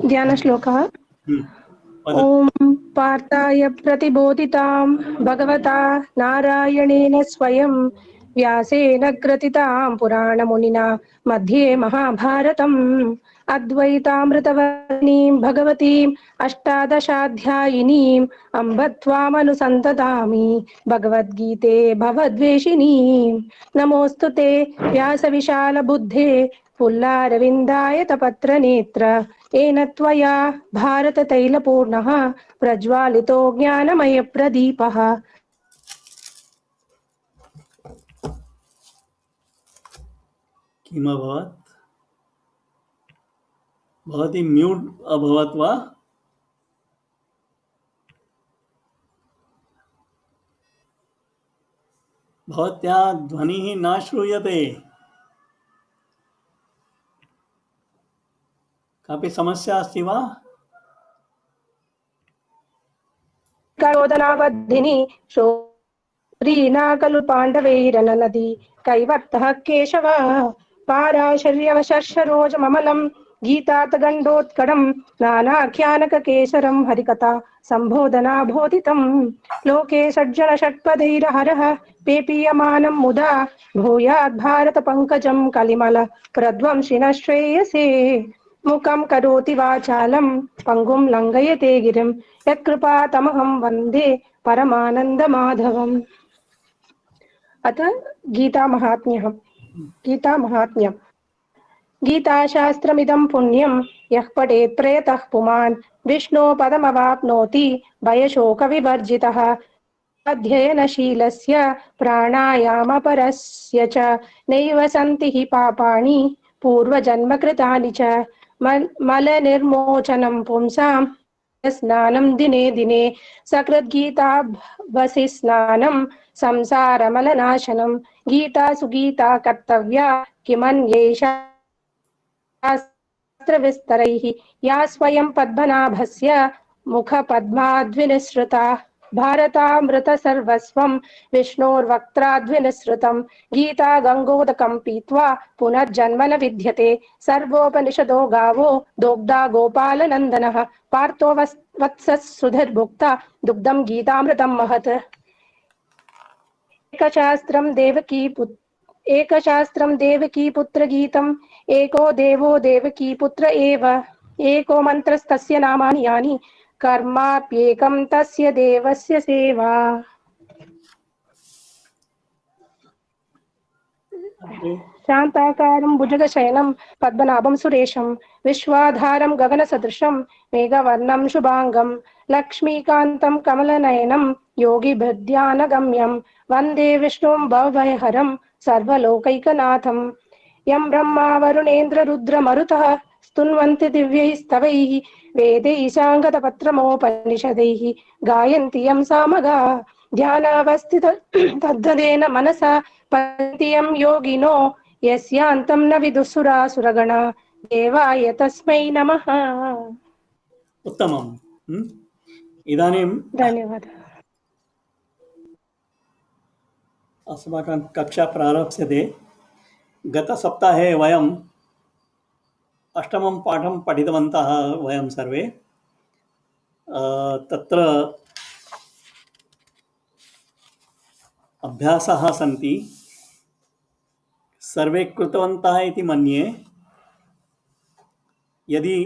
ध्यानश्लोकः। वदतु। ॐ पार्थाय प्रतिबोधितां भगवता नारायणेन स्वयं व्यासेन ग्रथितां पुराणमुनिना मध्ये महाभारतम् अद्वैतामृतवर्णीं भगवतीम् अष्टादशाध्यायिनीम् अम्ब त्वामनुसन्ततामि भगवद्गीते भवद्वेषिणीम्। नमोऽस्तु ते व्यासविशालबुद्धे पुल्लारविन्दायतपत्रनेत्र येन त्वया भारततैलपूर्णः प्रज्वालितो ज्ञानमयप्रदीपः। किमभवत्? भवती म्यूट् अभवत् वा? भवत्याः ध्वनिः न श्रूयते। कापि समस्या अस्ति वा? करोदनावधिनि शोरीना खलु पाण्डवैरननदी कैवर्तः केशवः पाराशर्यवशर्षरोजममलं गीतातगण्डोत्कडं नानाख्यानककेसरं हरिकथा सम्बोधनाबोधितं लोके सज्जन षट्पदैरहरः पेपीयमानं मुदा भूयात् भारतपङ्कजं कलिमल प्रध्वंसिनः श्रेयसे मुखं करोति वाचालं पङ्गुं लङ्घयते गिरिं यत्कृपातमहं वन्दे परमानन्दमाधवम्। अथ गीतामाहात्म्यम्। गीताशास्त्रमिदं पुण्यं यः पठेत् प्रयतः पुमान् विष्णोः पदमवाप्नोति भयशोकविवर्जितः। अध्ययनशीलस्य प्राणायामपरस्य च नैव सन्ति हि पापानि पूर्वजन्मकृतानि च मलनिर्मोचनं पुंसां स्नानं दिने दिने सकृद्गीताभसि स्नानं संसारमलनाशनं गीता सुगीता कर्तव्या किमन्येषा शास्त्रविस्तरैः या स्वयं पद्मनाभस्य मुखपद्माद्विनिसृता भारतामृतसर्वस्वं विष्णोर्वक्त्राद्विनिसृतं गीता गङ्गोदकं पीत्वा पुनर्जन्म न विद्यते सर्वोपनिषदो गावो दोग्धा गोपालनन्दनः पार्थो वत्सः सुधीर्भुक्ता दुग्धं गीतामृतं महत्। एकशास्त्रं देवकी पुत्रगीतम् एको देवो देवकी पुत्र एव एको मन्त्रस्तस्य नामानि यानि कर्माप्येकं तस्य देवस्य सेवा। शान्ताकारं भुजगशयनं पद्मनाभं सुरेशं विश्वाधारं गगनसदृशं मेघवर्णं शुभांगं लक्ष्मीकान्तं कमलनयनं योगिभिर्ध्यानगम्यं वन्दे विष्णुं भवभयहरं सर्वलोकैकनाथं यं ब्रह्मा वरुणेन्द्ररुद्रमरुतः स्तुन्वन्ति दिव्यैस्तवैः वेदैः साङ्गतपत्रमोपनिषदैः गायन्ति यं सामगा ध्यानावस्थित तद्गतेन मनसा पन्ति यं योगिनो यस्यान्तं न विदुसुरासुरगणा देवाय तस्मै नमः। उत्तमम्। इदानीं धन्यवादः। अस्माकं कक्षा प्रारप्स्यते। गतसप्ताहे वयम् अष्टमं पाठं पठितवन्तः वयं सर्वे। तत्र अभ्यासाः सन्ति, सर्वे कृतवन्तः इति मन्ये। यदि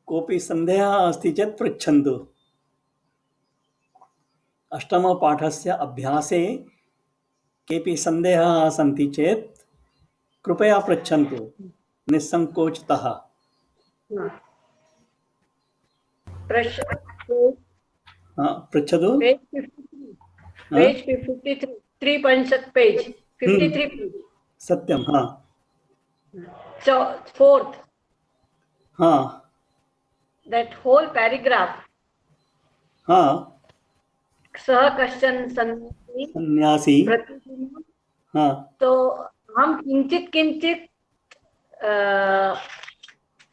कोऽपि सन्देहः अस्ति चेत् पृच्छन्तु। अष्टमपाठस्य अभ्यासे केऽपि सन्देहाः सन्ति चेत् कृपया पृच्छन्तु निस्सङ्कोचतः। पृच्छतु। पेज 53 3.7 पेज 53 सत्यं। हाँ, so fourth हाँ, that whole paragraph हाँ, सः कश्चन सन्यासी सन्यासी। हाँ, तो हम किंचित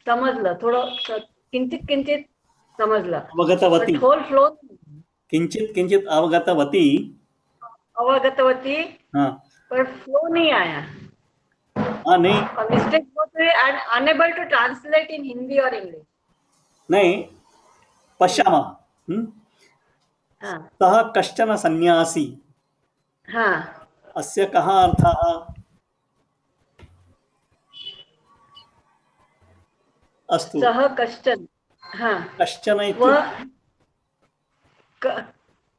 समजलं, थोडं किंचित समजलं, अवगतवती। होल फ्लो किंचित अवगतवती। हाँ, पर फ्लो नहीं आया। हाँ, नहीं, मिस्टेक होते हैं, unable to translate in Hindi और इंग्लिश। नहीं पश्यामः। हाँ सः कश्चन सन्यासी। हाँ अस्य कः अर्थः? अस्तु, सः कश्चन, हाँ कश्चन वह इत्युक्ते क,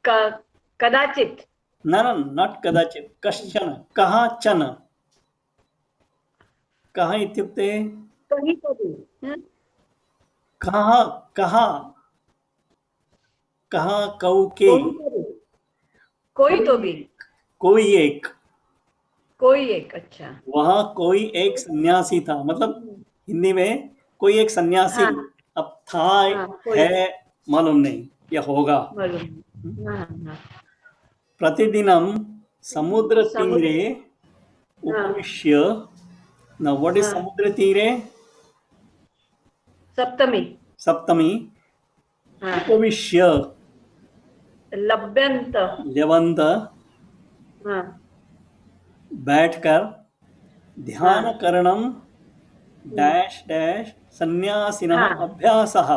क, कदाचित, न न नाट् कदाचित्, कश्चन, कः चन, कः इत्युक्ते कहीं तो भी, हाँ? कः, कः, कः कौ के, कोई तो भी, कोई तो कोई भी, कोई एक, कोई एक, अच्छा। वह कोई एक सन्यासी था, मतलब हिंदी में कोई एक सन्यासी। हाँ अब था हाँ कोई, है मालूम नहीं, या होगा। मालूम, हाँ हाँ प्रतिदिनं समुद्र, समुद्रतीरे हाँ उपविश्य, न व्हाट इज हाँ समुद्रतीरे? सप्तमी, सप्तमी। हाँ उपविश्य, लभ्यंत, ल्यवंत, हाँ बैठकर, ध्यान हाँ करणम, हम्म, डैश डैश सन्यासिनः हाँ अभ्यासः।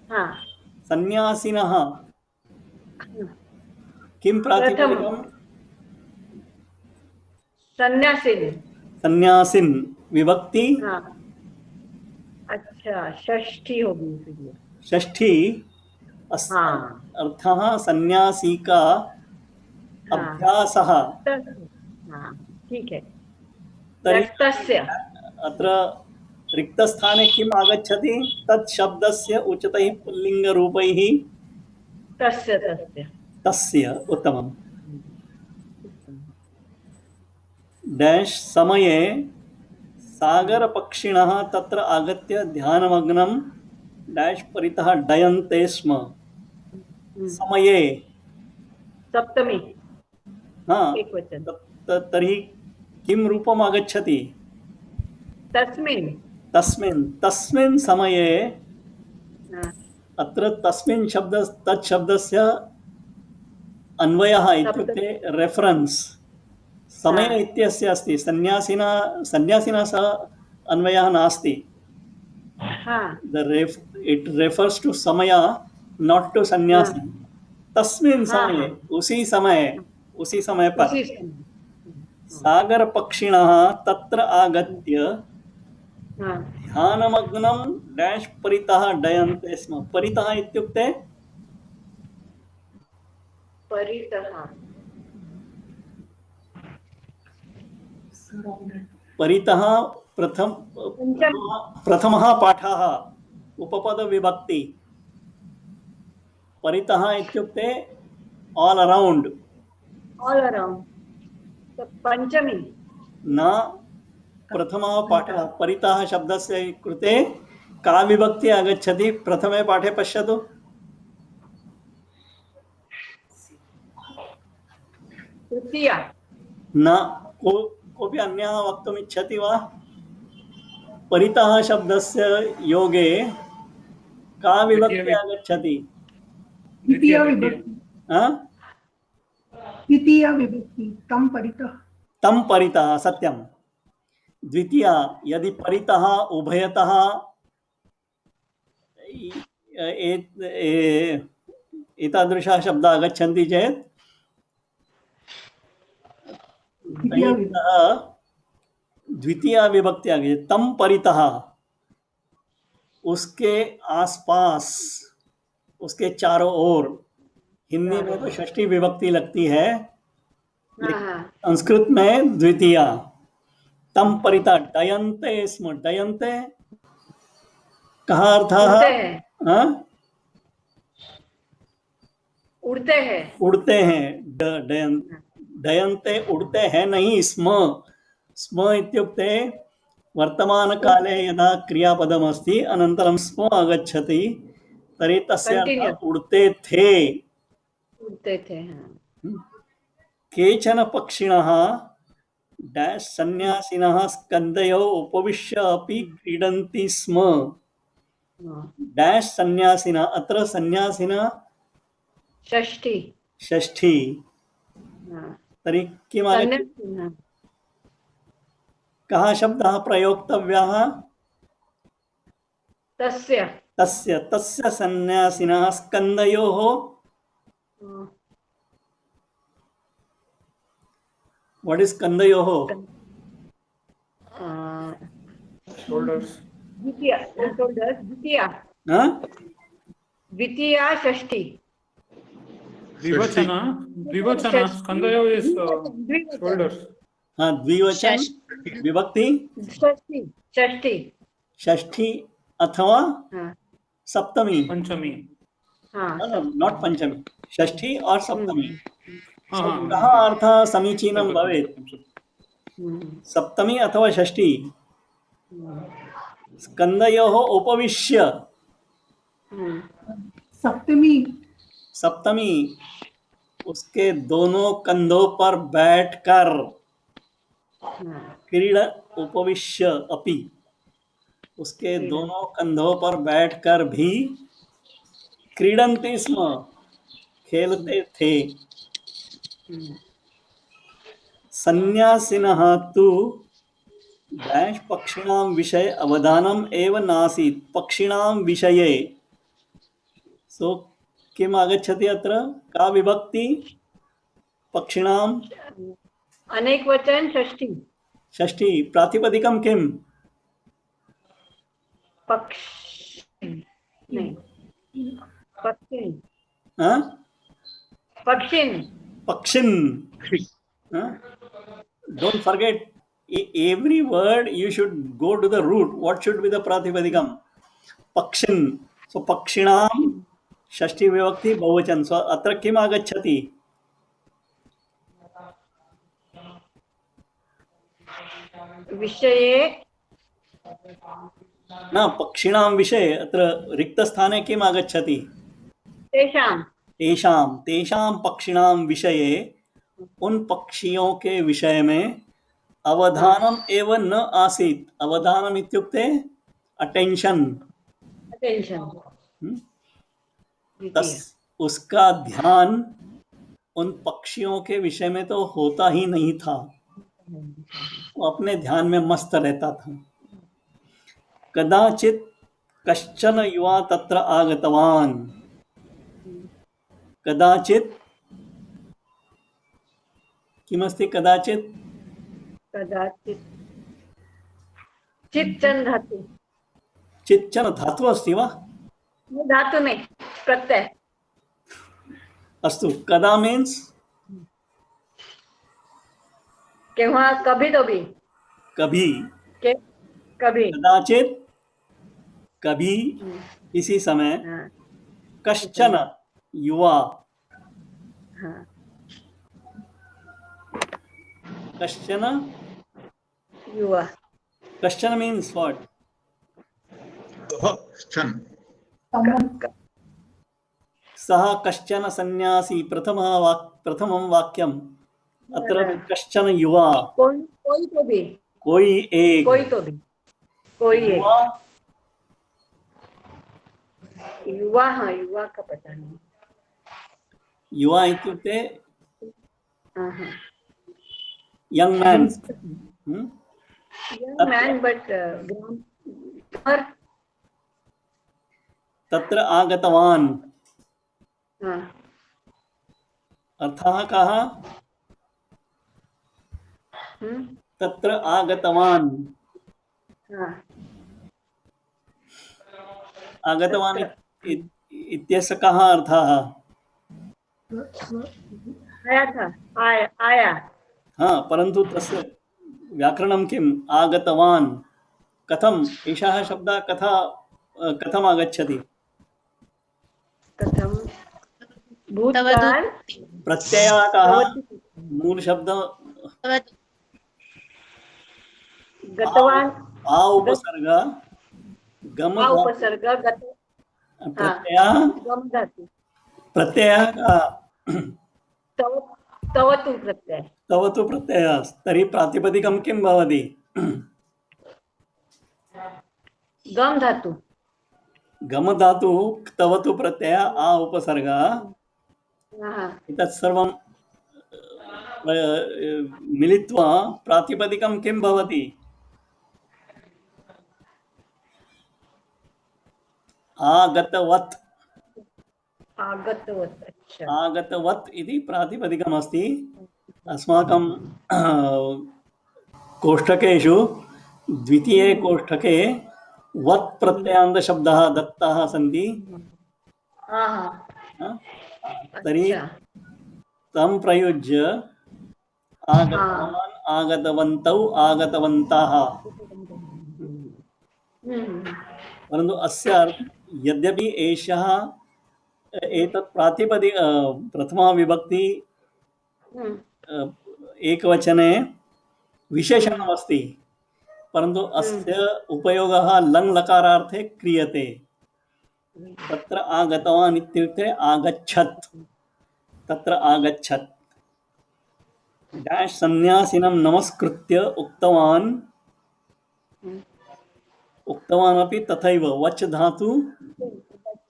हाँ सन्यासिनः हाँ। किं प्रथम प्रातिपदिकम्? सन्यासीन, सन्यासिन विभक्ति हाँ अच्छा, षष्ठी होगी फिर ये। षष्ठी। हाँ अर्थः सन्यासी का हाँ अभ्यासः। तस्य, हाँ ठीक है, तर्हि रक्तस्य, अत्र रिक्तस्थाने किम् आगच्छति? तत् शब्दस्य उच्चतैः पुल्लिङ्गरूपैः तस्य तस्य, तस्य। उत्तमम्। उत्तमम्। डैश समये सागरपक्षिणः तत्र आगत्य ध्यानमग्नं डैश परितः डयन्ते स्म। हम्म, समये, सप्तमी, हाँ, एक वचन, तर्हि किं रूपम् आगच्छति? तस्मिन्, तस्मिन्, तस्मिन् समये। हाँ, अत्र तस्मिन् शब्द, तत् शब्दस्य अन्वयः सप्तमी, इत्युक्ते रेफरेन्स् समय हाँ इत्यस्य अस्ति। सन्यासिना, सन्यासिना सह अन्वयः नास्ति। हाँ इट रेफर्स टू समय, नॉट टू हाँ सन्यासी। तस्मिन् हाँ समये, हाँ, उसी समय, उसी समय पर उसी समय, हाँ सागर पक्षिणः तत्र आगत्य हाँ, ध्यानमग्नं डैश परितः डयन्ते स्म। परितः इत्युक्ते परितः, परितः प्रथम, पंचम, प्रथमः पाठः उपपदविभक्ति। परितः इत्युक्ते ऑल अराउंड, ऑल अराउंड, तो पंचमी, न प्रथमः पाठः। परितः शब्दस्य कृते का विभक्ति आगच्छति? प्रथमे पाठे पश्यतु। तृतीया, न, कोऽपि अन्यः वक्तुम् इच्छति वा? परितः शब्दस्य योगे का विभक्ति आगच्छति? द्वितीया विभक्ति, हा? द्वितीया विभक्ति, तं परितः। तं परितः, सत्यं। द्वितीया, यदि परितः उभयतः एतादृशाः शब्दाः आगच्छन्ति चेत् द्वितीया विभक्ति, द्वितीया विभक्ति आगे तम परितः, उसके आसपास, उसके चारों ओर। हिंदी में तो षष्ठी विभक्ति लगती है, हाँ हाँ, संस्कृत में द्वितीया। तम परितः डयन्ते स्म। डयन्ते कः अर्थः? उड़ते हैं, हाँ? उड़ते हैं, उड़ते हैं। डयन्ते उड़ते हैं नहीं, स्म। स्म इत्युक्ते वर्तमानकाले यदा क्रियापदमस्ति अनन्तरं स्म आगच्छति, तर्हि तस्य कंटिन्यू, अर्थः उड़ते थे। उड़ते थे, हाँ केचन पक्षिणः डैश सन्यासिनः स्कन्धयोः उपविश्य अपि क्रीडन्ति स्म। हाँ, डैश सन्यासिनः, अत्र सन्यासिनः षष्ठी, षष्ठी। हाँ तर्हि किम् आगच्छति? सन्यासी, हाँ कः शब्दः प्रयोक्तव्यः? तस्य तस्य तस्य सन्न्यासिनः स्कन्धयोः व्हाट इज स्कन्धयोः shoulders. द्वितीया shoulders द्वितीया हाँ द्वितीया षष्ठी Dvivachana. Skandayo is shoulders. हाँ द्विवचन विभक्ति षष्ठी षष्ठी षष्ठी अथवा हाँ सप्तमी Panchami. हाँ नॉट पंचमी षष्ठी और सप्तमी हाँ कः अर्थः समीचीनं भवेत् सप्तमी अथवा षष्ठी स्कन्धयोः उपविश्य सप्तमी सप्तमी उसके दोनों कंधों पर बैठकर क्रीड उपविश्य अपि उसके दोनों कंधों पर बैठकर भी क्रीडन्ति स्म खेलते थे सन्यासिनः तु डैश पक्षिणां विषये अवधानम् एव नासीत् पक्षिणां विषये सो किम् आगच्छति अत्र का विभक्ति पक्षिणाम् अनेक वचन षष्ठी षष्ठी प्रातिपदिकं किम् पक्ष नहीं पक्षिन हाँ? पक्षिन पक्षिन don't forget every word you should go to the root what should be the pratipadikam pakshin so pakshinam षष्ठी विभक्ति बहुवचन so अत्र किम् आगच्छति विषये न पक्षिणां विषये अत्र रिक्तस्थाने किम् आगच्छति तेषां तेषां तेषां पक्षिणां विषये उन पक्षियों के विषय में अवधानम एव न आसीत् अवधानम इत्युक्ते अटेंशन अटेंशन तस उसका ध्यान उन पक्षियों के विषय में तो होता ही नहीं था वो अपने ध्यान में मस्त रहता था कदाचित कश्चन युवा तत्र आगतवान् कदाचित किमस्ति कदाचित कदाचित् चित्तन धातु चिच्चन धातु अस्ति वा धातु में प्रत्यय अस्तु कदा मीन्स केव्हा कभी तो भी कभी के कभी कदाचित कभी इसी समय हाँ कश्चन युवा हाँ कश्चन युवा कश्चन मीन्स व्हाट सः कश्चन सन्यासी प्रथमं वाक्यम् अत्र कश्चन युवा कोई तो भी कोई एक कोई तो भी कोई एक युवा युवा हाँ युवा का पता नहीं युवा इत्युक्ते हाँ हाँ young man young man but grammar तत्र आगतवान् हाँ अर्थः कः तत्र आगतवान् हाँ आगतवान् इत्यस्य कः अर्थः आया था आया हाँ परंतु तस्य व्याकरणं किम् आगतवान् कथम् एषः शब्दः कथम् आगच्छति कथम भूतकाल प्रत्ययः कः मूल शब्द गतवान आ उपसर्ग गम आ उपसर्ग गत प्रत्ययः गम धातु प्रत्ययः कः तव तवतु प्रत्यय तवतु प्रत्ययः तर्हि प्रातिपदिकं किं भवति गम धातु गम धातु तवतु प्रत्ययः आ उपसर्ग हाँ एतत् सर्वं मिलित्वा प्रातिपदिकं किं भवति आगतवत् आगतवत् अच्छा आगतवत् इति प्रातिपदिकमस्ति अस्माकं कोष्ठकेषु द्वितीये कोष्ठके वत् प्रत्ययान्तशब्दः दत्ताः सन्ति हाँ हाँ तर्हि अच्छा तं प्रयुज्य आगतवान् आगतवन्तौ आगतवन्तः परन्तु अस्य यद्यपि एषः एतत् प्रातिपदिक प्रथमा विभक्ति एकवचने विशेषणमस्ति परन्तु अस्य उपयोगः लङ् लकारार्थे क्रियते तत्र आगतवान् इत्युक्ते आगच्छत् तत्र आगच्छत् डैश् सन्न्यासिनं नमस्कृत्य उक्तवान् अपि तथैव वच् धातु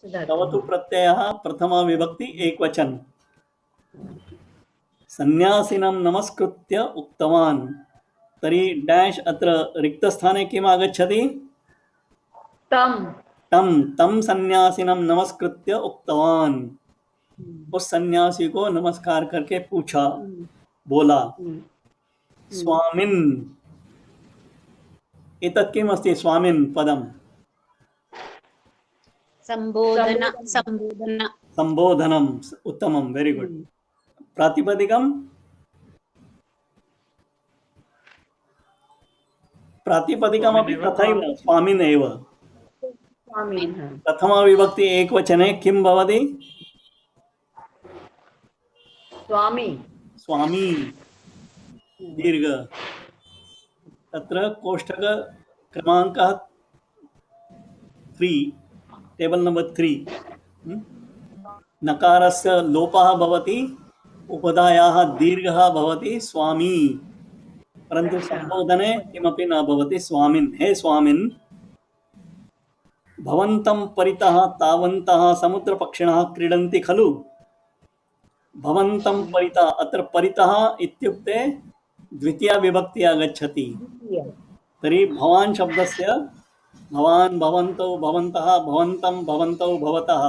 तवतु प्रत्ययः प्रथमा विभक्ति एकवचन सन्न्यासिनं नमस्कृत्य उक्तवान् तर्हि डैश् अत्र रिक्तस्थाने किम् आगच्छति तं सन्यासिनं नमस्कृत्य उक्तवान् उस सन्यासी को नमस्कार करके पूछा बोला स्वामिन् एतत् किम् अस्ति स्वामिन् पदम् संबोधनम् उत्तमं वेरी गुड प्रातिपदिकमपि तथैव स्वामिन् एव प्रथमा विभक्ति एकवचने किं भवति स्वामी दीर्घ तत्र कोष्ठक क्रमाङ्कः 3 टेबल नंबर 3 नकारस्य लोपः भवति उपधायाः दीर्घः भवति स्वामी परन्तु संबोधने किमपि न भवति स्वामिन् हे स्वामिन् भवन्तं परितः तावन्तः समुद्रपक्षिणः क्रीडन्ति खलु भवन्तं परितः अत्र परितः इत्युक्ते द्वितीया विभक्ति आगच्छति तर्हि भवान् शब्दस्य भवान् भवन्तौ भवन्तः भवन्तं भवन्तौ भवतः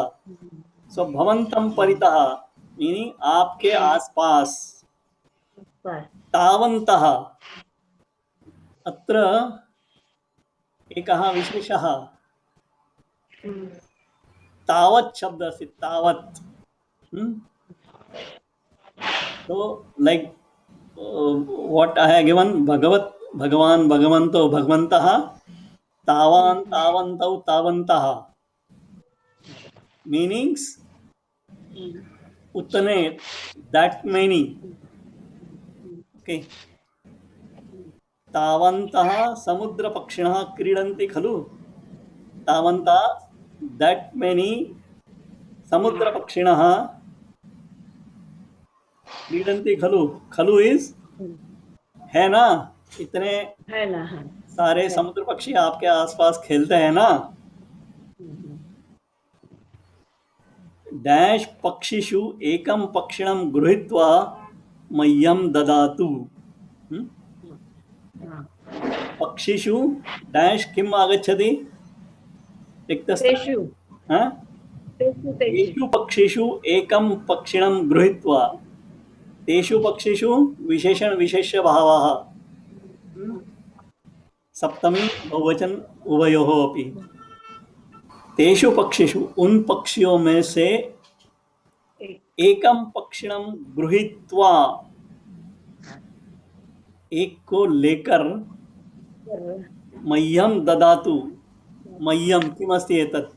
सो भवन्तं परितः मीनिंग आपके आसपास तावन्तः अत्र एकः विशेषः तावत् शब्द अस्ति तावत् so like what I have given भगवान् भगवन्तो भगवन्तः तावान् तावन्तौ तावन्तः meanings उतने that many okay तावन्तः समुद्रपक्षिणः क्रीडन्ति खलु तावन्तः that many समुद्रपक्षिणः क्रीडन्ति खलु खलु इज है ना इतने है ना सारे समुद्र पक्षी आपके आसपास खेलते हैं ना डैश पक्षिषु एकं पक्षिणं गृहीत्वा मह्यं ददातु पक्षिषु डैश किम् आगच्छति तेषु तेषु पक्षिषु एकं पक्षिणं गृहीत्वा तेषु पक्षिषु विशेषण विशेष्य भावः सप्तमी बहुवचन उभयोः अपि तेषु पक्षिषु उन पक्षियों में से एकम पक्षिणं गृहीत्वा एक को लेकर मह्यं ददातु मह्यं किमस्ति एतत्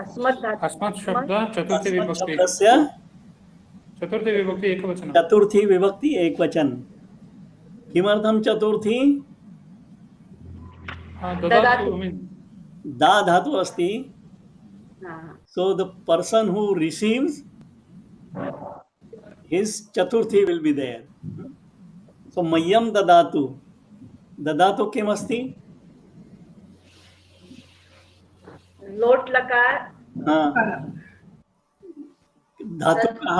अस्मत् शब्द चतुर्थी विभक्ति शब्दस्य चतुर्थी विभक्ति एकवचन चतुर्थी विभक्ति एकवचन किमर्थं चतुर्थी ददातु दा धातु अस्ति so the person who receives his chaturthi will be there so मह्यं ददातु ददातु किमस्ति लोट लकार धातु कः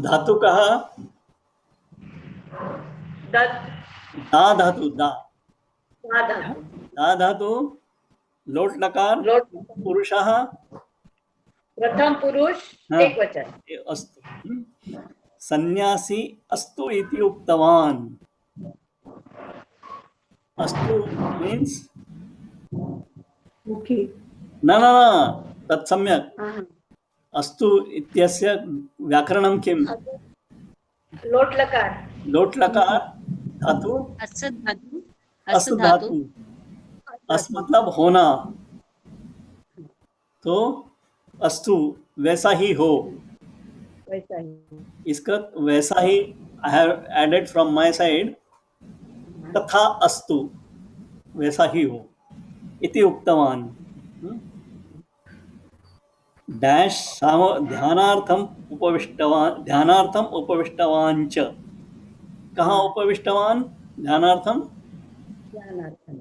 धातु कः दत् दा धातु दा सा धातु धा धातु लोट लकार लोट पुरुषः प्रथम पुरुष हाँ। एक वचन अस्तु सन्यासी अस्तु इति उक्तवान् अस्तु मीन्स ओके न न न तत् सम्यक् अस्तु इत्यस्य व्याकरणं किम् लोट लकार लोट लकार धातु अस धातु अस धातु अस मतलब होना तो अस्तु वैसा ही हो वैसा ही इसका वैसा ही I have added from my side तथा अस्तु वैसा ही हो इति उक्तवान् डैश ध्यानार्थम उपविष्टवान् च कहाँ उपविष्टवान् ध्यानार्थम ज्ञानार्थम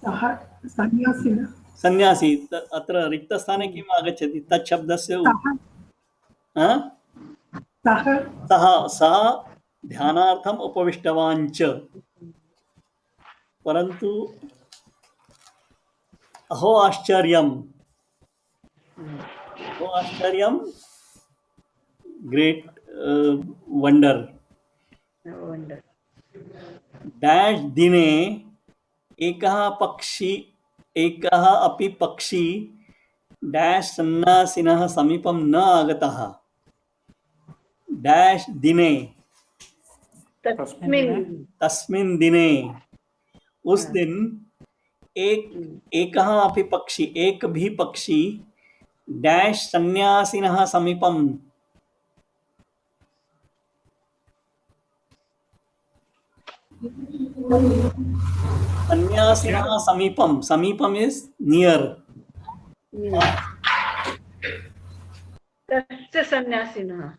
सः सन्यासिनः सन्यासी अत्र रिक्तस्थाने किम् आगच्छति तत् शब्दस्य सः सः सः ध्यानार्थम उपविष्टवान् च परन्तु अहो आश्चर्यम् ग्रेट वंडर वंडर डैश दिने एकः अपि पक्षी डैश सन्यासिनः समीपं न आगतः डैश दिने तस्मिन् दिने उस दिन एकः अपि पक्षी एक भी पक्षी डैश सन्यासिनः समीपं सन्यासिनः समीपम इज नियर तस्य सन्यासिनः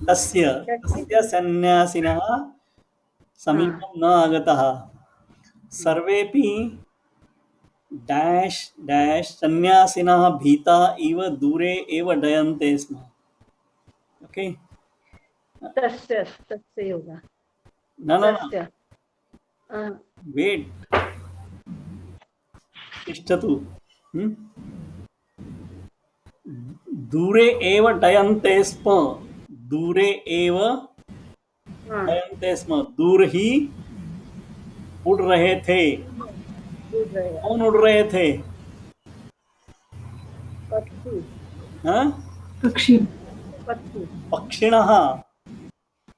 तस्य सन्यासिनः समीपं न आगतः सर्वेपि डैश डैश सन्यासिनः भीता इव दूरे एव डयन्ते स्म ओके तस्य होगा न तस्य वेट तिष्ठतु दूरे एव डयन्ते स्म दूरे एव डयन्ते स्म दूर ही उड़ रहे थे कौन उड़ रहे थे पक्षी हाँ पक्षी पक्षिणः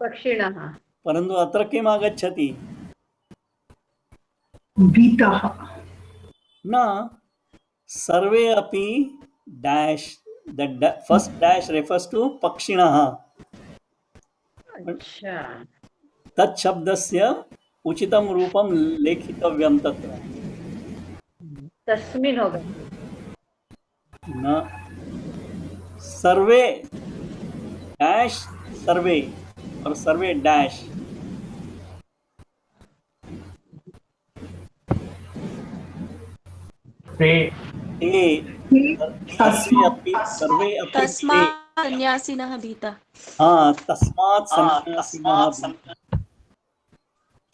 पक्षिणः परन्तु अत्र किम् आगच्छति भीताः न सर्वे अपि dash the first dash refers to पक्षिणः अच्छा तत् शब्दस्य उचितं रूपं लेखितव्यं तत्र तस्मिन् होगा न सर्वे डैश सर्वे और सर्वे डैश सर्वे अपि तस्मात् सन्यासिनः भीता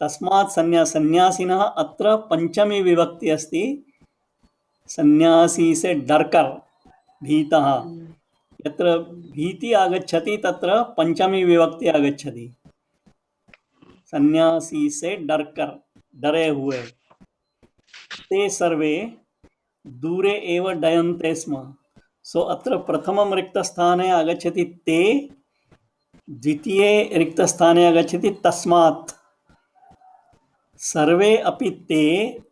तस्मात् सन्यासिनः अत्र पंचमी विभक्ति अस्ति सन्यासी से डरकर भीतः यत्र भीति आगच्छति तत्र पंचमी विभक्ति आगच्छति सन्यासी से डरकर डरे हुए ते सर्वे दूरे एव डयन्ते स्म सो अत्र प्रथमं रिक्तस्थाने आगच्छति ते द्वितीये रिक्तस्थाने आगच्छति तस्मात् सर्वे अपि ते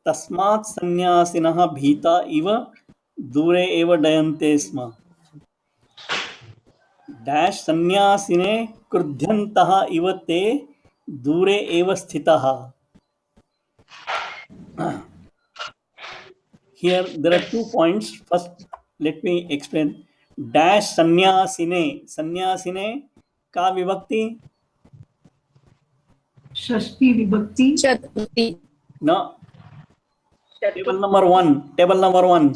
तस्मात् सन्यासिनः भीता इव दूरे एव डयन्ते स्म डैश सन्यासिने क्रुध्यन्तः इव ते दूरे एव स्थितः Here there are 2 points. First, let me explain. Dash सन्यासिने का विभक्ति षष्ठी विभक्ति चतुर्थी न टेबल नंबर 1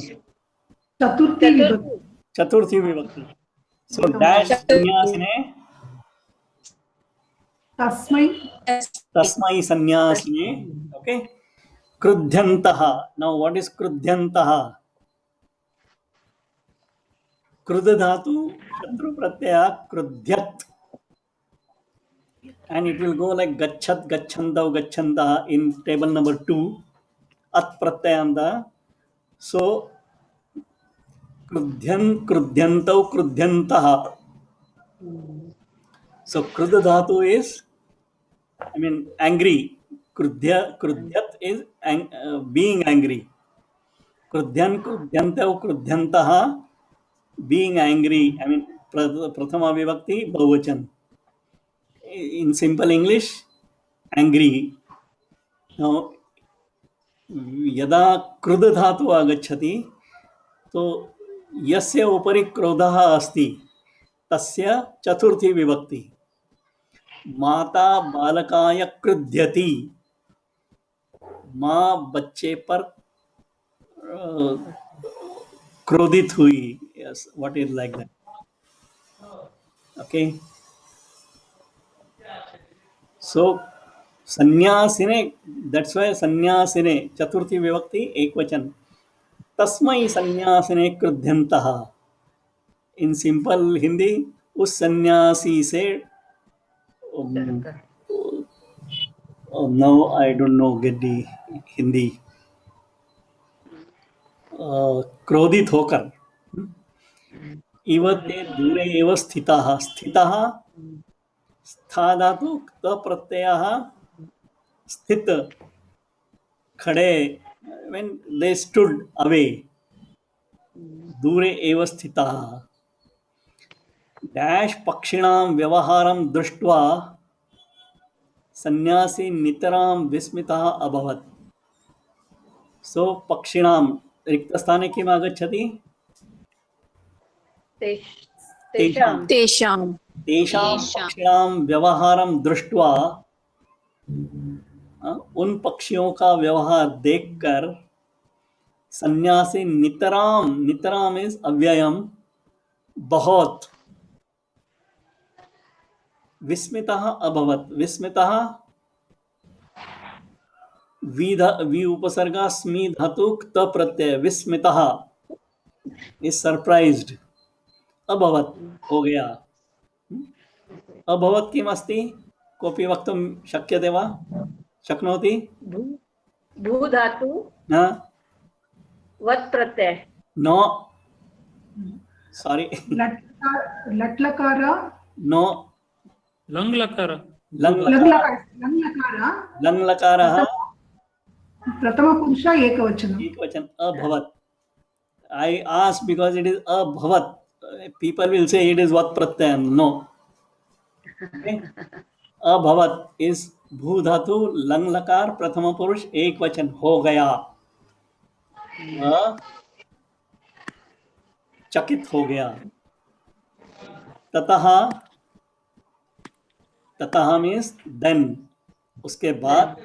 चतुर्थी विभक्ति चतुर्थी विभक्ति सो डैश सन्यासिने तस्मै तस्मै सन्यासिने. Okay. क्रुध्यन्तः. Now what is क्रुध्यन्तः? कृद धातु शत्रु प्रत्यय क्रुध्यत, and it will go like gachat, gachantav, gachantah in table number 2. At pratyayanta. So krudhyan, krudhyantav, krudhyantah. So krud dhatu is, I mean, angry. Krudhyat is being angry. Krudhyan, krudhyantav, krudhyantah, being angry. I mean, prathama vibhakti bahuvachan. In simple English, angry. Now, यदा क्रुद्ध धातु आगच्छति तो यस्य उपरि क्रोधः अस्ति तस्य चतुर्थी विभक्ति. माता बालकाय क्रुध्यति. माँ बच्चे पर क्रोधित हुई. Yes, what is like that? Okay. So संन्यासिने, that's why संन्यासिने चतुर्थी विभक्ति एक वचन. तस्मै संन्यासिने क्रुध्यन्तः. इन सिंपल हिंदी, उस सन्यासी से, no I don't know get the Hindi, क्रोधित होकर. इव ते दूरे एव स्थिताः. स्थिताः स्था धातु त प्रत्ययः स्थित, खड़े, when they stood away. दूरे एव स्थिताः. डैश पक्षिणां व्यवहारं दृष्ट्वा सन्यासी नितरां विस्मितः अभवत्. सो पक्षिणां रिक्तस्थाने किम् आगच्छति? तेषां तेषां तेषां पक्षिणां व्यवहारं दृष्ट्वा, उन पक्षियों का व्यवहार देखकर सन्यासी नितरां, नितरां इज अव्ययम, बहुत, विस्मितः अभवत्. विस्मितः वि उपसर्गा स्मी धातु त प्रत्यय. विस्मितः इज सरप्राइज्ड. अभवत् हो गया. अभवत् किम् अस्ति? कोऽपि वक्तुं शक्यते वा? शक्नोति? भू धातु न, वत् प्रत्यय. नो, सॉरी, लट्लकार नो, लंग लकार. लङ् लकारः प्रथमपुरुष एकवचनम्. एकवचन. अभवत्. I asked because it is abhavat. People will say it is vat pratyam. No. Okay. Abhavat is bhu dhatu lang lakar prathama purush ek vachan, हो गया. चकित हो गया. ततः, ततः means then, उसके बाद.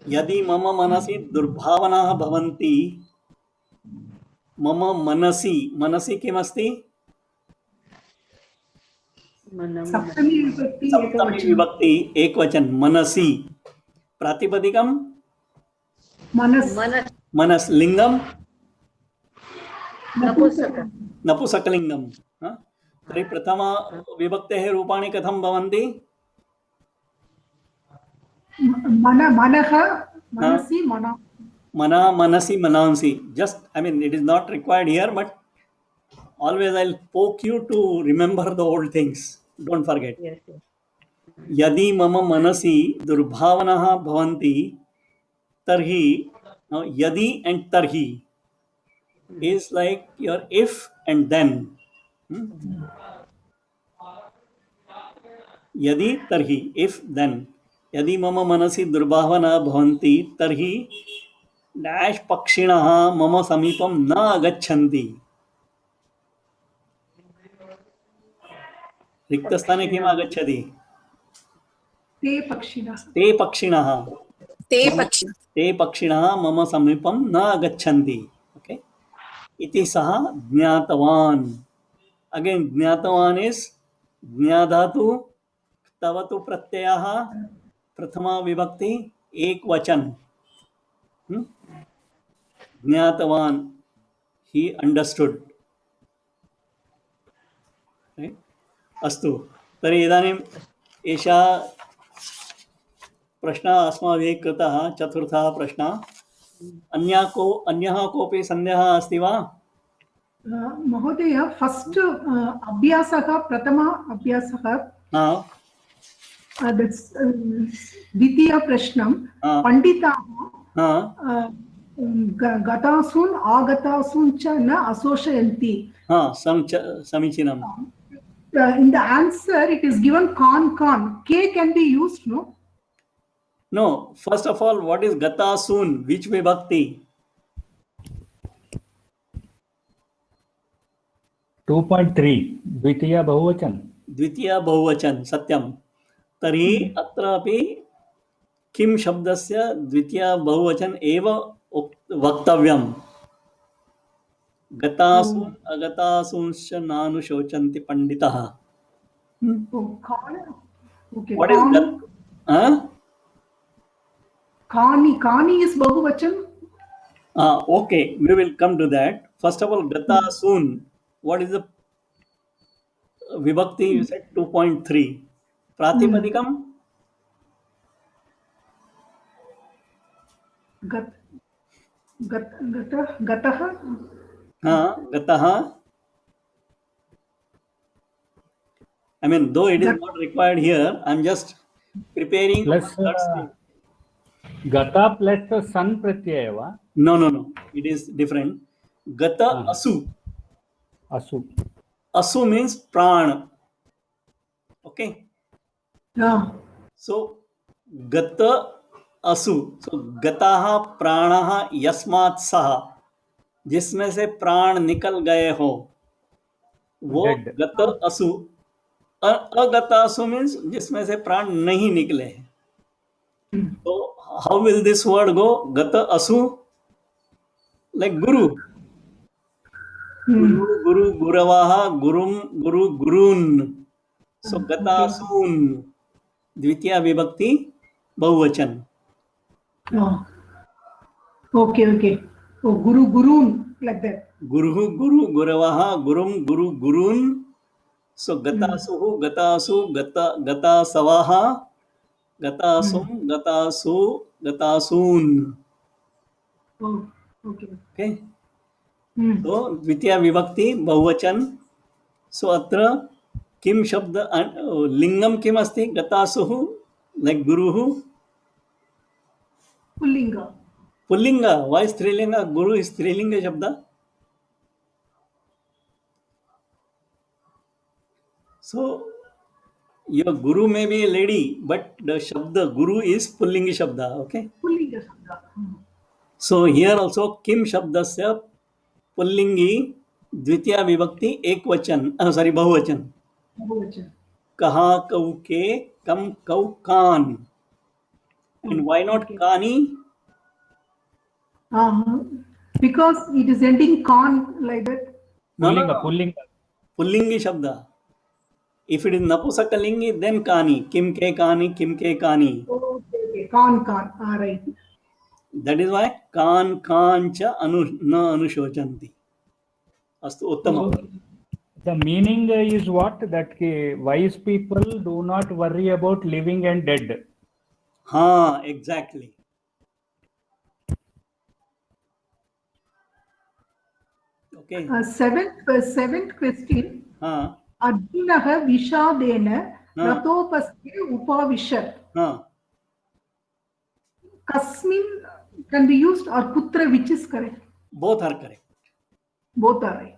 यदि मम मनसि दुर्भावनाः भवन्ति. मम मनसि, मनसि किमस्ति? सप्तमी विभक्ति सप्तमी एकवचनं. विभक्ति एक वचन. मनसि. प्रातिपदिकम मनस् मनस. लिंगम नपुंसक. नपुंसकलिंगम. तर्हि प्रथम विभक्तेः रूपाणि कथं भवन्ति? मनः मनसि मन. मना मनसि मनांसि. Just, I mean, it is not required here, but always I'll poke you to remember the old things. Don't forget. Yes, yes. यदि मम मनसि दुर्भावनाः भवन्ति तर्हि, now यदि and tarhi is like your if and then. यदि तर्हि, if then. यदि मम मनसि दुर्भावनाः भवन्ति तर्हि डैश पक्षिणः मम समीपं न आगच्छन्ति. रिक्तस्थाने किम् आगच्छति? ते पक्षिणः. ते पक्षिणः. ते पक्षि ते पक्षिणः मम समीपं न आगच्छन्ति. ओके. इति सः ज्ञातवान्. अगेन ज्ञातवान् इज ज्ञाधातु तव तु प्रत्ययः प्रथमा विभक्ति एक वचन. ज्ञातवान्, he understood. Right? अस्तु, तर्हि इदानीम् एषः प्रश्नः अस्माभिः कृतः, चतुर्थः प्रश्नः. अन्यः कोऽपि सन्देहः अस्ति वा? महोदय, फस्ट् अभ्यासः, प्रथम अभ्यासः, द्वितीय प्रश्नं, पण्डिताः गतासून् आगतासून् च न अशोषयन्ति. समीचीनम्. In the answer it is given con. K can be used, no? No, first of all, what is gata soon? Which vibhakti? 2.3 द्वितीय बहुवचन. द्वितीय बहुवचन, सत्यं. तर्हि अत्रापि किं शब्दस्य द्वितीय बहुवचन एव वक्तव्यं. गतासून् अगतासूंश्च नानुशोचन्ति पंडितः. What is Kani is bahuvachan. Okay, we will come to that. First of all, gatasoon. What is the vibhakti? You said 2.3. Pratipadikam? Gataha. Gataha. I mean, though it is not required here, I am just preparing. Plus gata plus san pratyaya va? No. It is different. Gata asu. Asu means prana. Okay. Yeah. So gata asu. So gataha pranaha yasmat saha. जिसमें से प्राण निकल गए हो, वो गत असु. अगत असु मीन्स जिसमें से प्राण नहीं निकले. तो how will this word go? गत असु, लाइक गुरु. गुरु गुरवाः, गुरुम गुरु गुरून्. सो गतासून् द्वितीय विभक्ति बहुवचन. Okay. Oh, gurun, like that. Guru guravaha, gurum guru gurun. So gatasuhu, gatasu, gata savaha, gatasum, gatasu, gatasun. Oh, okay. Okay. So द्वितीय विभक्ति बहुवचन. So अत्र किम शब्द लिंगम किम अस्ति? गतासुः, like गुरुः. Pullinga. Pullinga. Why Strilinga? Guru is Strilinga Shabda. So your Guru may be a lady, but the Shabda Guru is Pullinga Shabda. Okay. Pullinga Shabda. So here also Kim Shabdasya Pullingi Dvitiya Vibhakti Ekvachan. Sorry, Bahuvachan. Kaha kau ke kam kau kan. And why not Kani? Because it is ending con like that. Pullinga. Pullingi Shabda. If it is Napusakalingi, then Kani. Kim ke Kani, Kim ke Kani. Okay. Con. All right. That is why Kan cha na anushocanti. Astu uttama. The meaning is what? That wise people do not worry about living and dead. Exactly. Okay. Seventh question. Arjunaha Vishadena Ratopasya Upavishat. Kasmin can be used or Putra, which is correct? Both are correct. Both are right.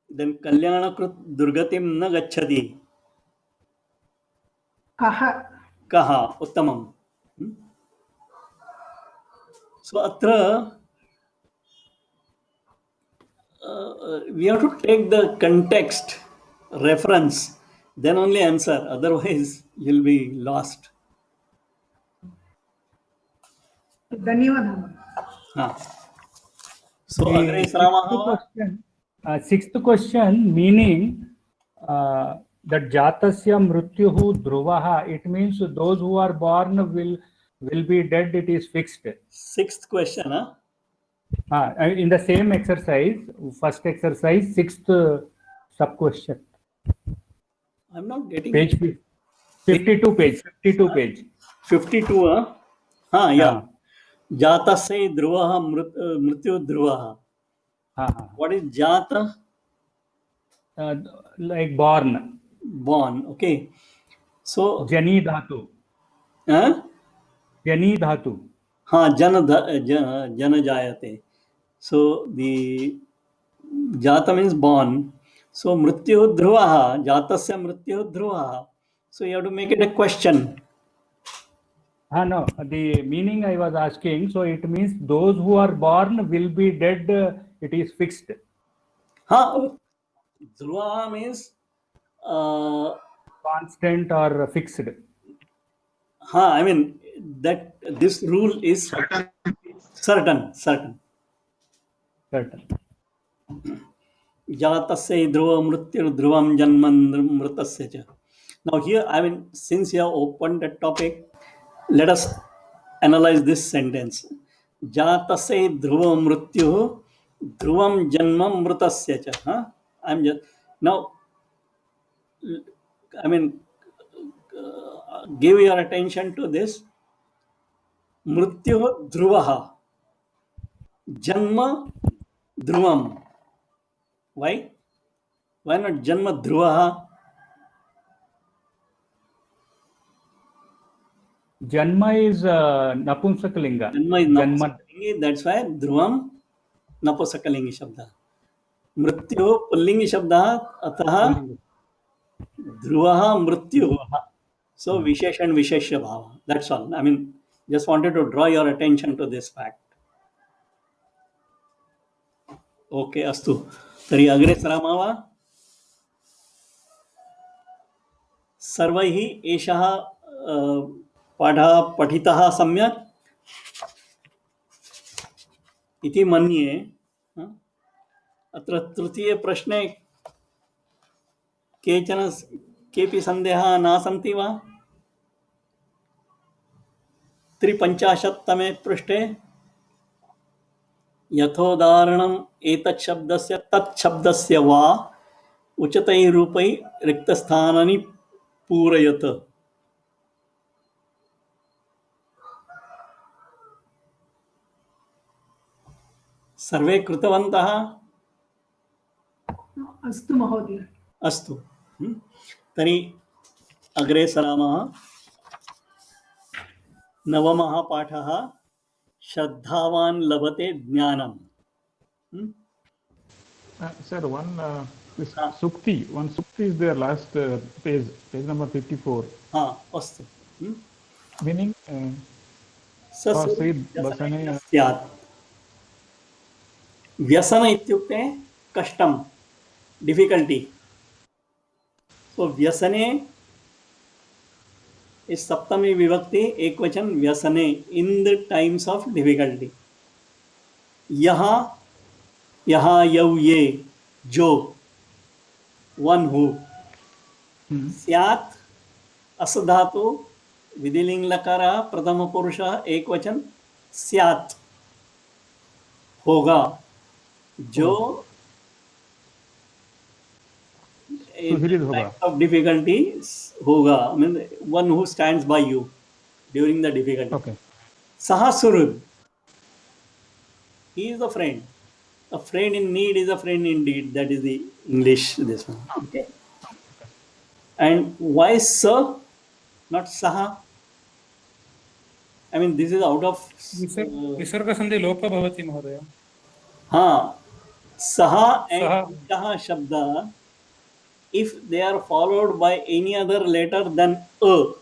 Then Kalyanakrit Durgatim na gacchati. Kaha. Uttamam. So atra we have to take the context, reference, then only answer. Otherwise, you'll be lost. Dhanyavad. हाँ. So The agre sramah sixth question meaning that jatasya mrityuhu dhruvaha, it means those who are born will be dead, it is fixed. Sixth question, huh? In the same exercise, first exercise, sixth sub question. I'm not getting Page 52 page. 52, huh? हाँ, yeah. जातस्य ध्रुवः मृत्यु ध्रुवः. What is jata? Like born. Born. Okay. So Jani dhatu. huh? Jani dhatu. हाँ, जन जायते. So the jata means born. So mrityu dhruvaha, jatasya mrityu dhruvaha. So you have to make it a question. No, the meaning I was asking, so it means those who are born will be dead, it is fixed. हाँ, dhruvaha means Constant or fixed. हाँ, I mean that this rule is certain. Jatasya dhruva mrityu dhruvam janman mritasya cha. Now here, I mean, since you have opened the topic, let us analyze this sentence. Jatasya dhruva mrityu dhruvam janmam mritasya cha. Huh? I'm just now. I mean, give your attention to this. Mrityu dhruvaha janma dhruvam. Why? Why not janma dhruvaha? Janma is Napumsakalinga. Janma is Napusakalingi, that's why dhruvam Napusakalingi shabda. Mrityu Pullingi shabda, atah dhruvaha mrityu. So Visheshan Visheshya bhava. That's all. I mean, just wanted to draw your attention to this fact. Okay, astu. Tari agre saramawa. सर्वैः एषः पाठः पठितः सम्यक् इति मन्ये. अत्र तृतीये प्रश्ने केऽपि सन्देहाः न सन्ति वा? 350तमे पृष्ठे यथोदाहरणम् एतत् शब्दस्य तत् शब्दस्य वा उचितैः रूपैः रिक्तस्थानानि पूरयत. सर्वे कृतवन्तः? अस्तु महोदय. अस्तु. तर्हि अग्रे सरामः. नवमः पाठः श्रद्धावान् लभते ज्ञानम्. Sir, this sukti, one sukti is there last page number 54. अस्तु. Meaning, स्यात्. व्यसन इत्युक्ते कष्टं, डिफिकल्टी. सो व्यसने इस सप्तमी विभक्ति एकवचन व्यसने, in the times of difficulty. यहाँ यौ ये जो, वन हु. स्यात् अस धातु विधिलिंग लकार प्रथम पुरुष एकवचन स्यात् होगा. जो of difficulty होगा, I mean one who stands by you during the difficulty. Okay. Saha surud, he is a friend. A friend in need is a friend indeed. That is the English, this one. Okay. And why sir, not saha? I mean this is out of विसर्ग संधि लोप भवति महोदय. हाँ, saha and saha shabda, if they are followed by any other letter than a,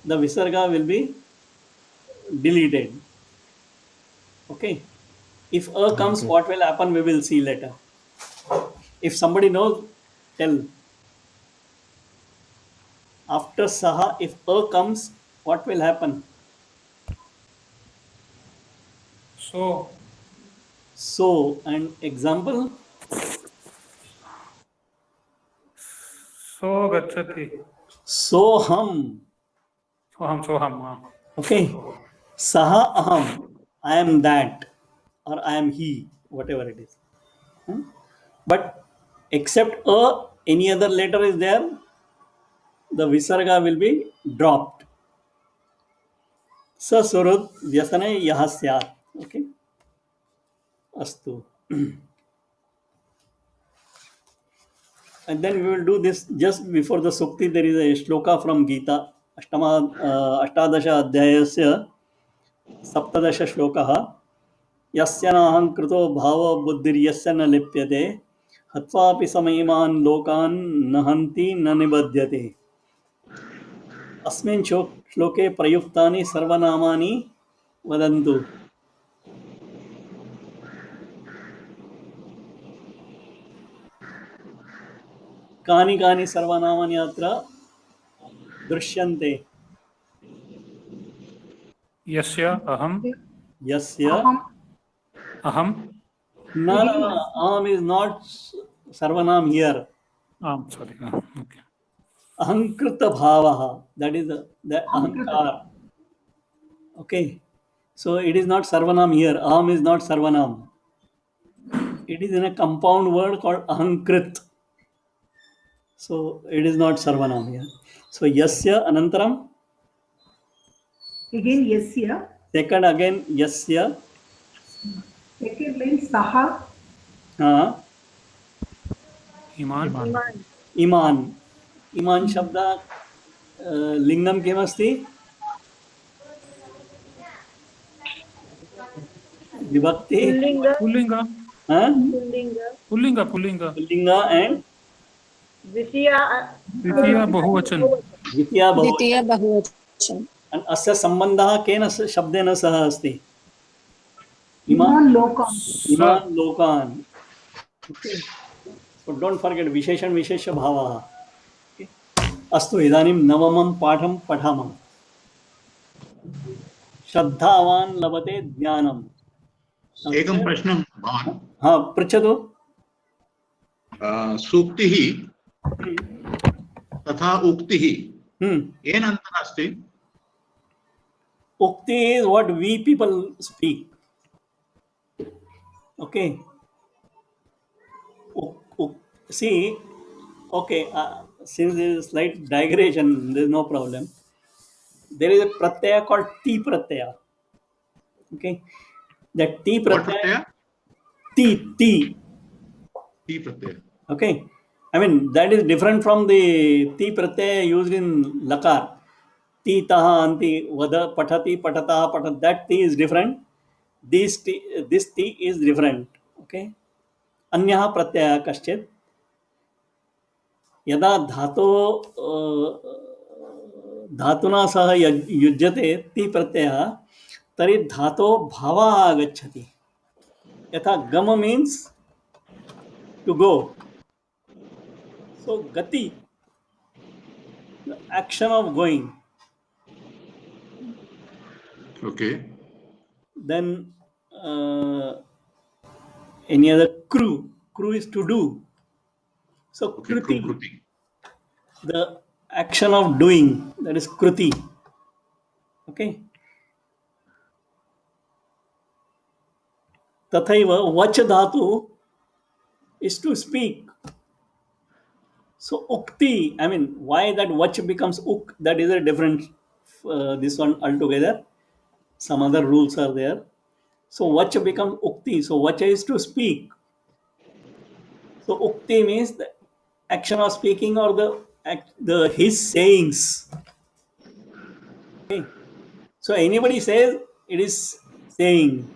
the visarga will be deleted. Okay. If a comes, what will happen? We will see later. If somebody knows, tell. After saha, if a comes, what will happen? So, and example? सो गच्छति Soham. Soham Okay. Saha aham. I am that. Or I am he. Whatever it is. Hmm? But except a, any other letter is there, the visarga will be dropped. Sa surud vyasane yaha syat. Okay. Astu. And then we will do this just before the Sukti. There is a shloka from Gita. Ashtadasha Adhyayasya Saptadasha Shlokaha. Yasya nahankruto bhava buddhiryasya na lipyate. Hatvapi samaiman lokan nahanti na nibadhyate. Asmin shloke prayuktani sarvanamani vadantu. Kani kani sarvanamani atra drishyante. यस्य अहम Yasya. Aham. अहम No, no, no. Aham is not sarvanam here. आम sorry okay Ahankrita bhavaha. That is the ahankar. Okay. So it is not sarvanam here. Aham is not sarvanam. It is in a compound word called ahankrit. So it is not sarvanam here. So yasya anantaram. Again, yasya. Second again yasya. Second line, saha. ईमान Iman. Iman shabda lingam किमस्ति? Vibhakti. पुल्लिङ्ग पुल्लिंग पुल्लिङ्ग पुल्लिंग पुल्लिंग Linga and द्वितीया द्वितीय बहुवचन द्वितीया बहुवचन. द्वितीय बहुवचन And अस्य सम्बन्धः केन शब्देन सह अस्ति? Iman loka. इमान् लोकान्. Okay. So don't forget विशेषण विशेष भावः. Okay. अस्तु इदानीं नवमं पाठं पठामः. श्रद्धावान् लभते ज्ञानम्. एकं प्रश्नं भवान् हाँ पृच्छतु. सूक्तिः तथा उक्तिः येन अन्तः अस्ति Ukti is what we people speak. Okay. See, okay, since there is slight digression, there is no problem. There is a pratyaya called T pratyaya. Okay. That T what pratyaya, Pratyaya T. T Pratyaya Okay. I mean, that is different from the T pratyaya used in Lakar. Ti taha anti vada patati patataha patat. That T is different. This T is different. Okay. Anyah pratyaya kaschit. यदा धातो धातुना सह युज्यते ति प्रत्ययः तर्हि धातो भावः आगच्छति. यथा गम means to go. सो गति, the action of going. Okay Then any other crew is to do. So kruti, Kriti the action of doing, that is kruti. Okay. Tathaiva vach dhatu is to speak. So ukti, I mean, why that vach becomes uk, that is a different this one altogether. Some other rules are there. So vach becomes ukti. So vach is to speak. So ukti means the action of speaking or the his sayings. Okay. So anybody says, it is saying.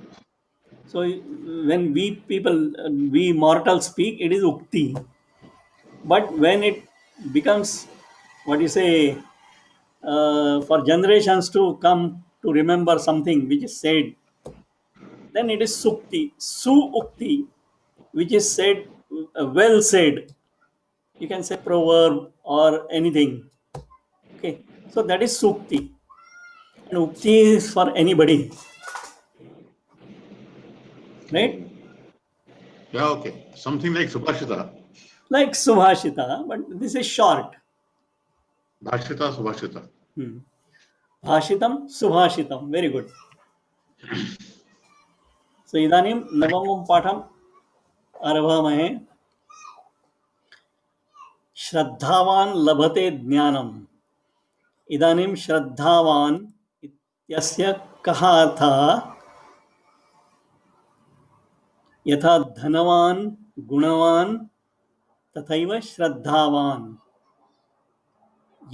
So when we people, we mortals speak, it is ukti. But when it becomes, what you say, for generations to come to remember something which is said, then it is sukti, su-ukti, which is said, well said. You can say proverb or anything. Okay, so that is sukti. And ukti is for anybody. right? Yeah, okay. Something like Subhashita. Like Subhashita, but this is short. Bhashita, Subhashita. Bhashitam, Subhashitam. Very good. So idanim navamam patham आरभामहे. श्रद्धावान लभते ज्ञानम. इदानीं श्रद्धावान इत्यस्य कः अर्थः? यथा धनवान, गुणवान तथैव श्रद्धावान.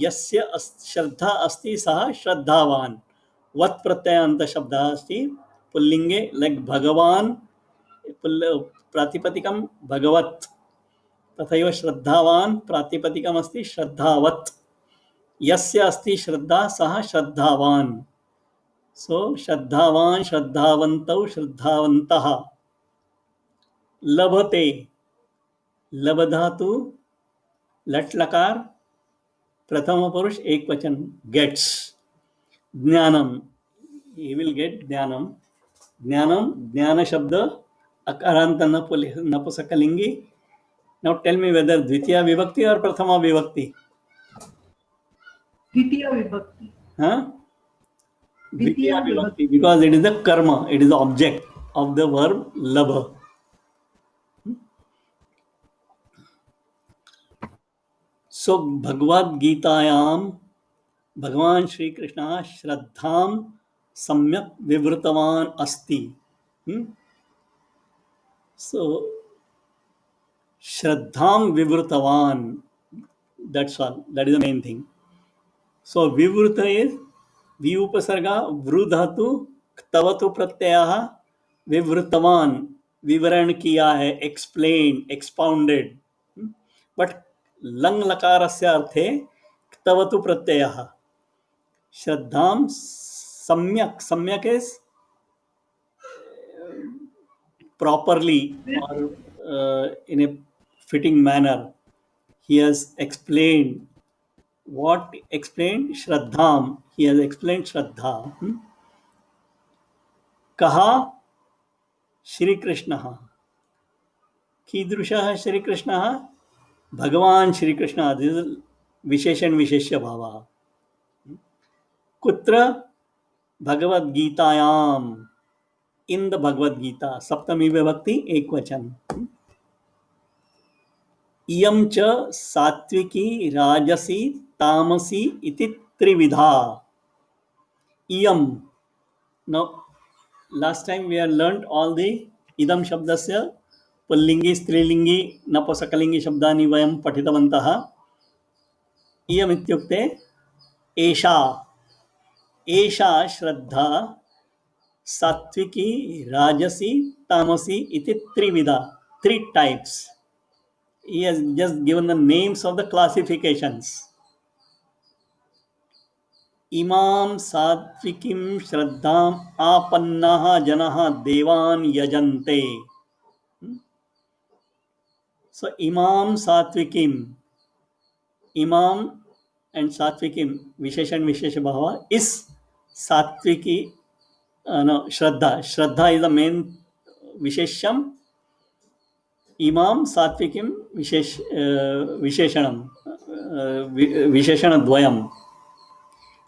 यस्य श्रद्धा अस्ति सः श्रद्धावान. वत् प्रत्ययान्त शब्दः अस्ति पुल्लिंगे, लाइक भगवान प्रातिपदिकं भगवत्, तथैव श्रद्धावान प्रातिपदिकम् अस्ति श्रद्धावत्. यस्य अस्ति श्रद्धा सः श्रद्धावान. सो श्रद्धावान, श्रद्धावन्तौ, श्रद्धावन्तः. लभते, लभ धातु लट लकार प्रथम पुरुष एक वचन, गेट्स. ज्ञानम, he will get ज्ञानम. ज्ञानम, ज्ञान शब्द अकारांत नपुंसकलिंगी. Now tell me whether द्वितीया विभक्ति और प्रथमा विभक्ति. Ditya vibhakti. Huh? Dvitiya vibhakti, because it is the karma, it is the object of the verb labha. So Bhagavad Gitaayam Bhagavan Shri Krishna Shraddham Samyak Vivritavan Asti. So Shraddham Vivritavan, that's all, that is the main thing. So Vivrita is Vi upasarga vru dhatu ktavatu pratyaya vivritavan, विवरण किया है, explained, expounded. But lung लकारस्य अर्थे क्तवतु प्रत्ययः. श्रद्धाम सम्यक, सम्यक is properly or in a fitting manner. He has explained. What explained? Shraddham. He has explained Shraddha. Kaha? Shri Krishna. Kidrushah Shri Krishna? Bhagavan Shri Krishna. This is Visheshan Visheshya Bhava. Kutra? Bhagavad Gitaayam. In the Bhagavad Gita. Saptami Vibhakti Ekvachan. इयं च सात्विकी राजसी तामसी इति त्रिविधा. इयं. Now last time we have learnt all the idam shabdasya पुल्लिंगी, स्त्रीलिंगी, नपुंसकलिंगी शब्दानि वयं पठितवन्तः. इयम् इत्युक्ते एषा, एषा श्रद्धा सात्विकी राजसी तामसी इति त्रिविधा, three types. He has just given the names of the classifications. Imam सात्विकीं श्रद्धाम् आपन्नाः जनाः देवान् यजन्ते. So Imam सात्विकीं, Imam and सात्विकीं, विशेषण विशेष भाव is Satyaki, no, Shraddha. Shraddha is the main Vishesham. Imam सात्विकीं विशेषणम, विशेषण द्वयम.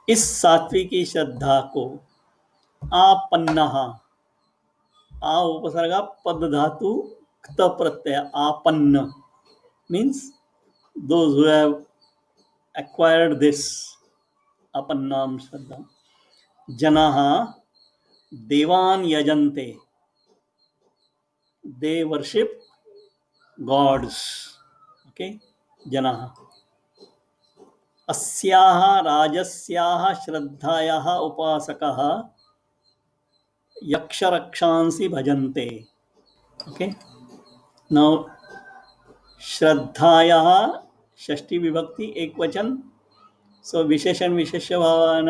इस सात्विकी श्रद्धा को आपन्नः, आ उपसर्गा पद धातु क्त प्रत्यय आपन्न means those who have acquired this apannam shraddha. Janaha devan yajante, they worship gods. Okay, janaha. अस्याः राजस्याः श्रद्धायाः उपासकः यक्षरक्षांसि भजन्ते. Okay, now श्रद्धायाः षष्ठी विभक्ति एक वचन. So विशेषण विशेष्य भावान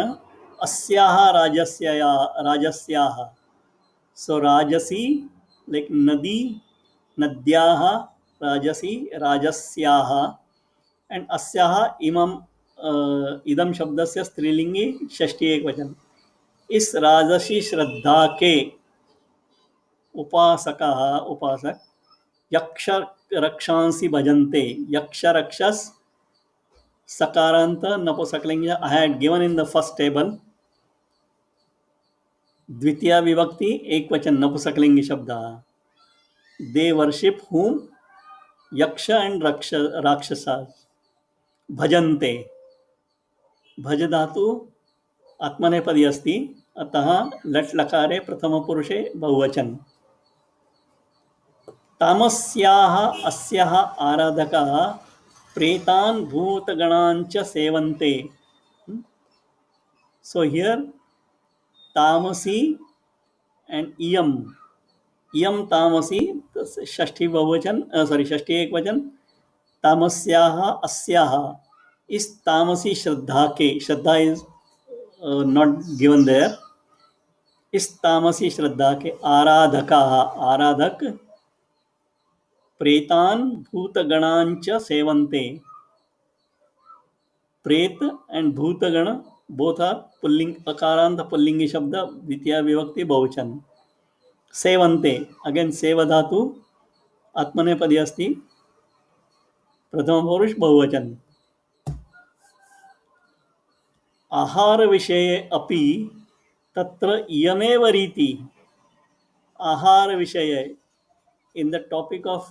अस्याः राजस्याः. So राजसी like नदी, नद्याः, राजसी राजस्याः, and अस्याः इमं इदम शब्दस्य स्त्रीलिंगी षष्ठी एक वचन. इस राजसी श्रद्धा के उपासकः उपासक यक्ष रक्षांसि भजन्ते यक्ष रक्षस सकारांत नपुंसकलिंग I had given in the first table. द्वितीय विभक्ति एक वचन नपुंसकलिंगी शब्द. They worship whom? Yaksha and Rakshasas. भजन्ते भज धातु आत्मनेपदी अस्ति अतः लट् लकारे प्रथम पुरुषे बहुवचन. तामस्याः अस्याः आराधकाः प्रेतान् भूतगणान् च सेवन्ते. So here तामसी and iyam तामसी षष्ठी बहुवचन षष्ठी एक वचन. तामस्याः अस्याः इस तामसी श्रद्धा के श्रद्धा इज नॉट गिवन देयर. इस तामसी श्रद्धा के आराधकाः आराधक प्रेतान् भूतगणान् च सेवन्ते. प्रेत एंड भूतगण बोथ आर पुल्लिंग अकारांत पुल्लिंगी शब्द द्वितीय विभक्ति बहुवचन. सेवन्ते अगेन सेव धातु आत्मनेपदी अस्ति प्रथम पुरुष बहुवचन. आहार विषये अपि तत्र इयमेव रीति. आहार विषये in the topic of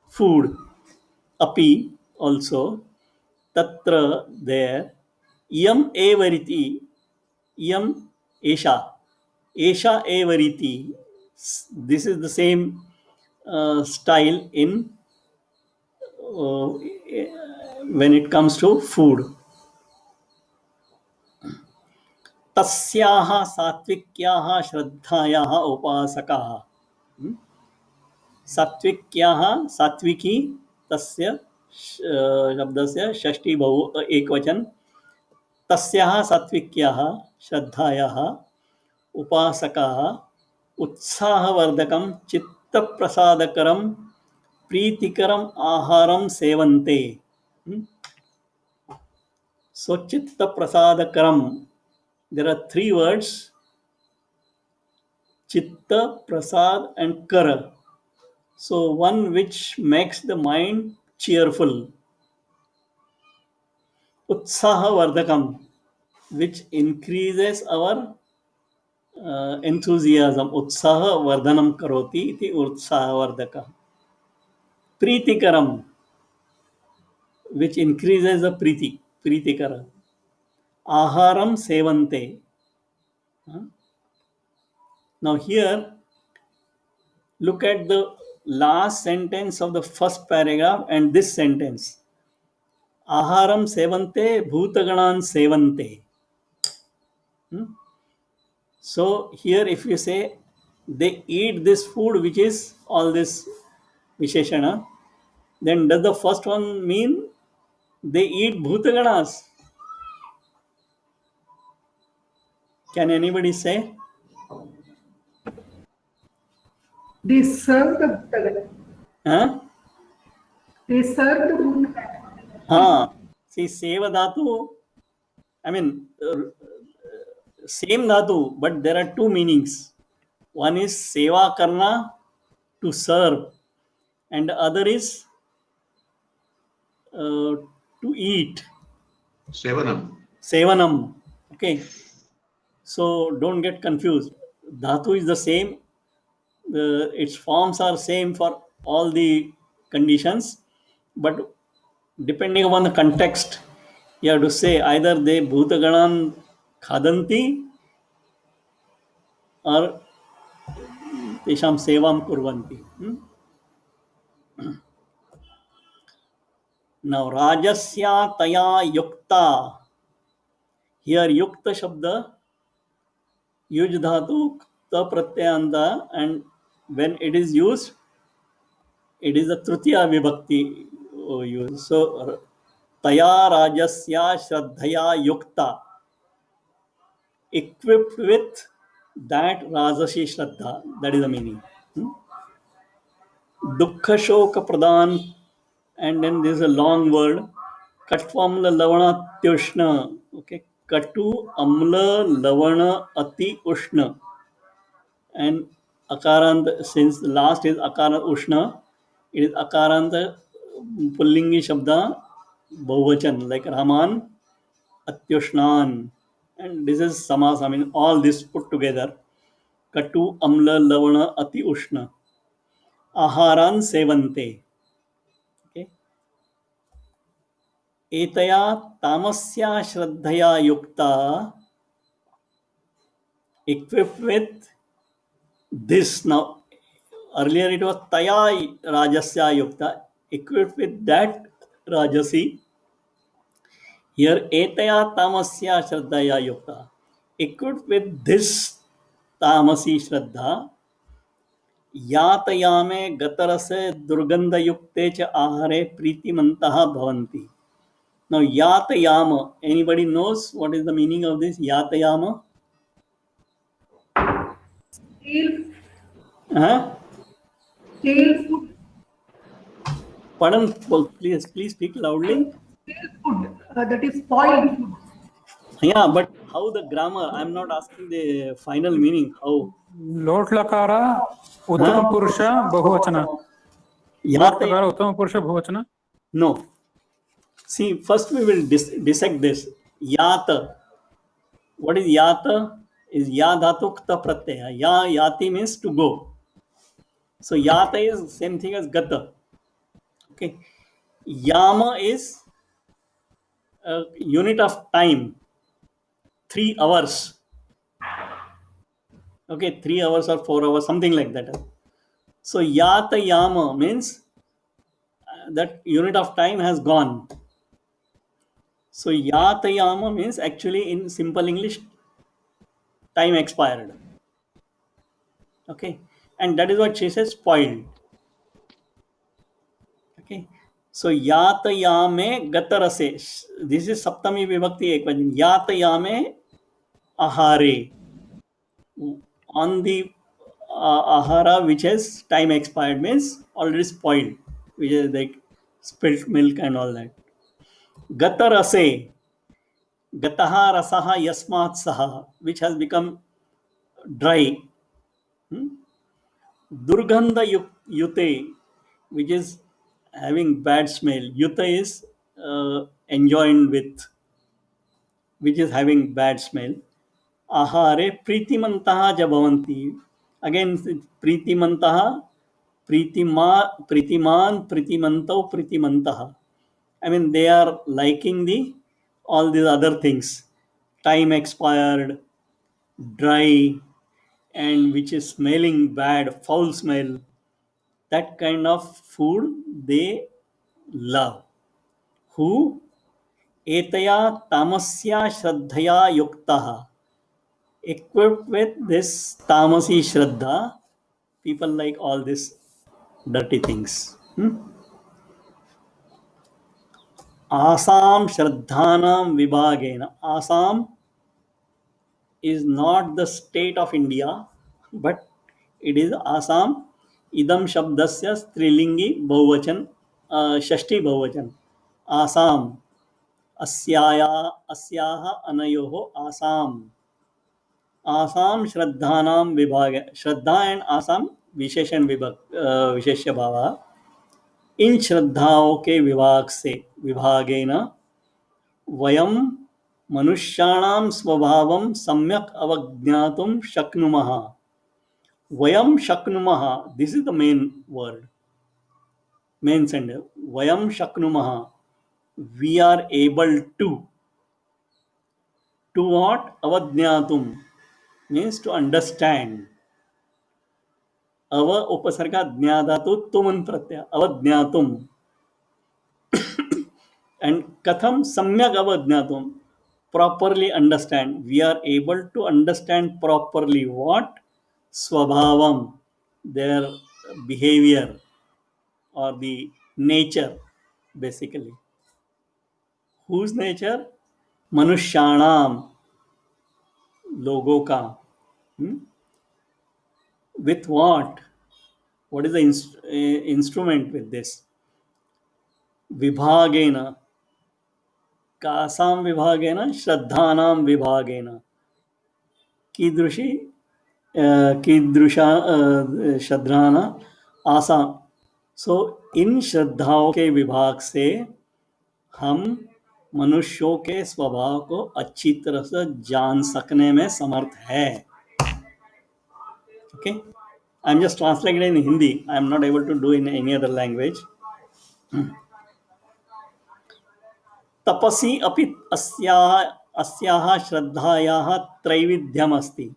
food api also tatra there iyam evariti iyam esha evariti. This is the same style in when it comes to food. तस्याः सात्विक्याः श्रद्धायाः उपासकाः. सात्विक्याः सात्विकी तस्य शब्दस्य षष्ठी बहु एकवचन. तस्याः सात्विक्याः श्रद्धायाः उपासकाः उत्साहवर्धकं चित्तप्रसादकरं प्रीतिकरम आहारम सेवन्ते. So chitta prasadakaram, there are three words, chitta, prasad and kara. So one which makes the mind cheerful. Utsaha vardakam, which increases our enthusiasm. Utsaha vardhanam karoti iti utsaha vardaka. Preetikaram, which increases the preeti. Preetikara. Aharam sevante. Now here, look at the last sentence of the first paragraph and this sentence. Aharam sevante, bhutaganan sevante. So here if you say they eat this food which is all this Visheshana, then does the first one mean they eat bhutaganas? Can anybody say? They serve the Bhutagana. Huh? They serve the Bhutagana. See, seva dhatu, I mean, same dhatu, but there are two meanings. One is seva karna, to serve, and the other is to eat. Sevanam. Sevanam. Okay. So don't get confused. Dhatu is the same. Its forms are same for all the conditions, but depending upon the context, you have to say either they bhutaganan khadanti or tesham sevam kurvanti. Now rajasya taya yukta. Here yukta shabda, yuj dhatu, ta pratyanta, and when it is used, it is a tritiya vibhakti used. So taya rajasya shraddhaya yukta, equipped with that rajasi shraddha. That is the meaning. Dukkha shoka pradhan, and then there is a long word. Katu amla lavana tyushna. Okay. Katu amla lavana ati ushna. And Akarant, since the last is Akarant Ushna, it is Akarant Pullingi Shabda Bahuvachan, like Raman, Atyushnan. And this is Samas, I mean, all this put together. Katu, Amla, Lavana, Ati Ushna. Aharan Sevante. Okay. Etaya Tamasya Shraddhaya Yukta, equipped with this. Now, earlier it was Taya Rajasya Yukta, equipped with that Rajasi. Here, Etaya Tamasya Shraddhaya Yukta, equipped with this Tamasi Shraddha, Yatayame Gatarase Durganda Yukte cha Ahare Pritimantaha Bhavanti. Now, Yatayama, anybody knows what is the meaning of this Yatayama? Huh? Stale food. Pardon, please speak loudly. Stale food. That is spoiled food. Yeah, but how the grammar? I'm not asking the final meaning. How? लोट लकार उत्तम पुरुष बहुवचन लोट Yata, लकार उत्तम पुरुष बहुवचन no. See, first we will dissect this. Yata. What is yata? Is ya dhatukta pratyaya. Ya yati means to go. So yata is same thing as gata. Okay. Yama is a unit of time. 3 hours. Okay, 3 hours or 4 hours, something like that. So yata yama means that unit of time has gone. So yatayama means actually in simple English, time expired. Okay, and that is what she says, spoiled. Okay, so yatayame gatarase. This is Saptami Vibhakti Ekvachan. Yatayame ahare. On the ahara which has time expired means already spoiled, which is like spilt milk and all that. Gatarase. Gataha rasaha yasmat saha, which has become dry. Durgandha yute, which is having bad smell. Yuta is enjoined with, which is having bad smell. Ahare pritimantaha jabhavanti. Again, pritimantaha, pritiman, pritimantau, pritimantaha. I mean, they are liking all these other things. Time expired, dry, and which is smelling bad, foul smell. That kind of food they love. Who? Etaya tamasya shraddhaya yuktaha. Equipped with this tamasi shraddha, people like all these dirty things. Asam shraddhanam vibhagena. Assam is not the state of India, but it is Assam. Idam shabdasya strilingi bahuvachan, shashti bahuvachan. Assam. Asyaha anayoho Assam. Assam shraddhanam vibhag. Shraddha and Assam विशेषण विशेष्य भाव. इन श्रद्धाओं के विभाग से विभागेन वयम मनुष्याणां स्वभावं सम्यक अवज्ञातुं शक्नुमः. वयम शक्नुमः, this is the main word, main sender. वयम शक्नुमः, we are able to what? Avajnatum means to understand. Ava upasarga jnadatu tuman pratyaya avajnatum. And katham samyak avajnatum, properly understand. We are able to understand properly what? Swabhavam, their behavior or the nature, basically. Whose nature? Manushyanam, लोगों का. With what? What is the instrument with this? Vibhagena. Kasam vibhagena, shraddhanam vibhagena. Kidrushi, कीदृशा श्रद्धाना आसा. सो इन श्रद्धाओं के विभाग से हम मनुष्यों के स्वभाव को अच्छी तरह से जान सकने में समर्थ है. Okay, I am just translating in Hindi. I am not able to do in any other language. तपसि अपि अस्याः श्रद्धायाः त्रैविध्यम् अस्ति.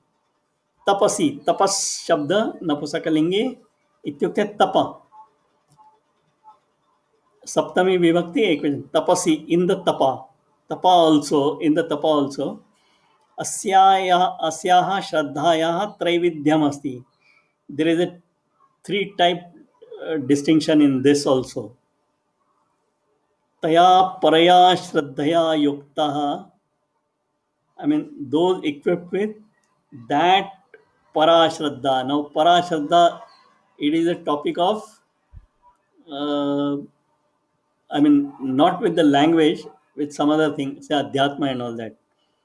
तपसि, तपस् शब्द नपुंसकलिंगे इत्युक्ते तप. सप्तमी विभक्ति एक तपसि, इन द तपा आल्सो अस्याः श्रद्धायाः त्रैविध्यम् अस्ति. There is a 3 type distinction in this also. तया परया श्रद्धया युक्तः, I mean those equipped with that para shraddha. Now para shraddha, it is a topic of I mean not with the language, with some other thing, say adhyatma and all that.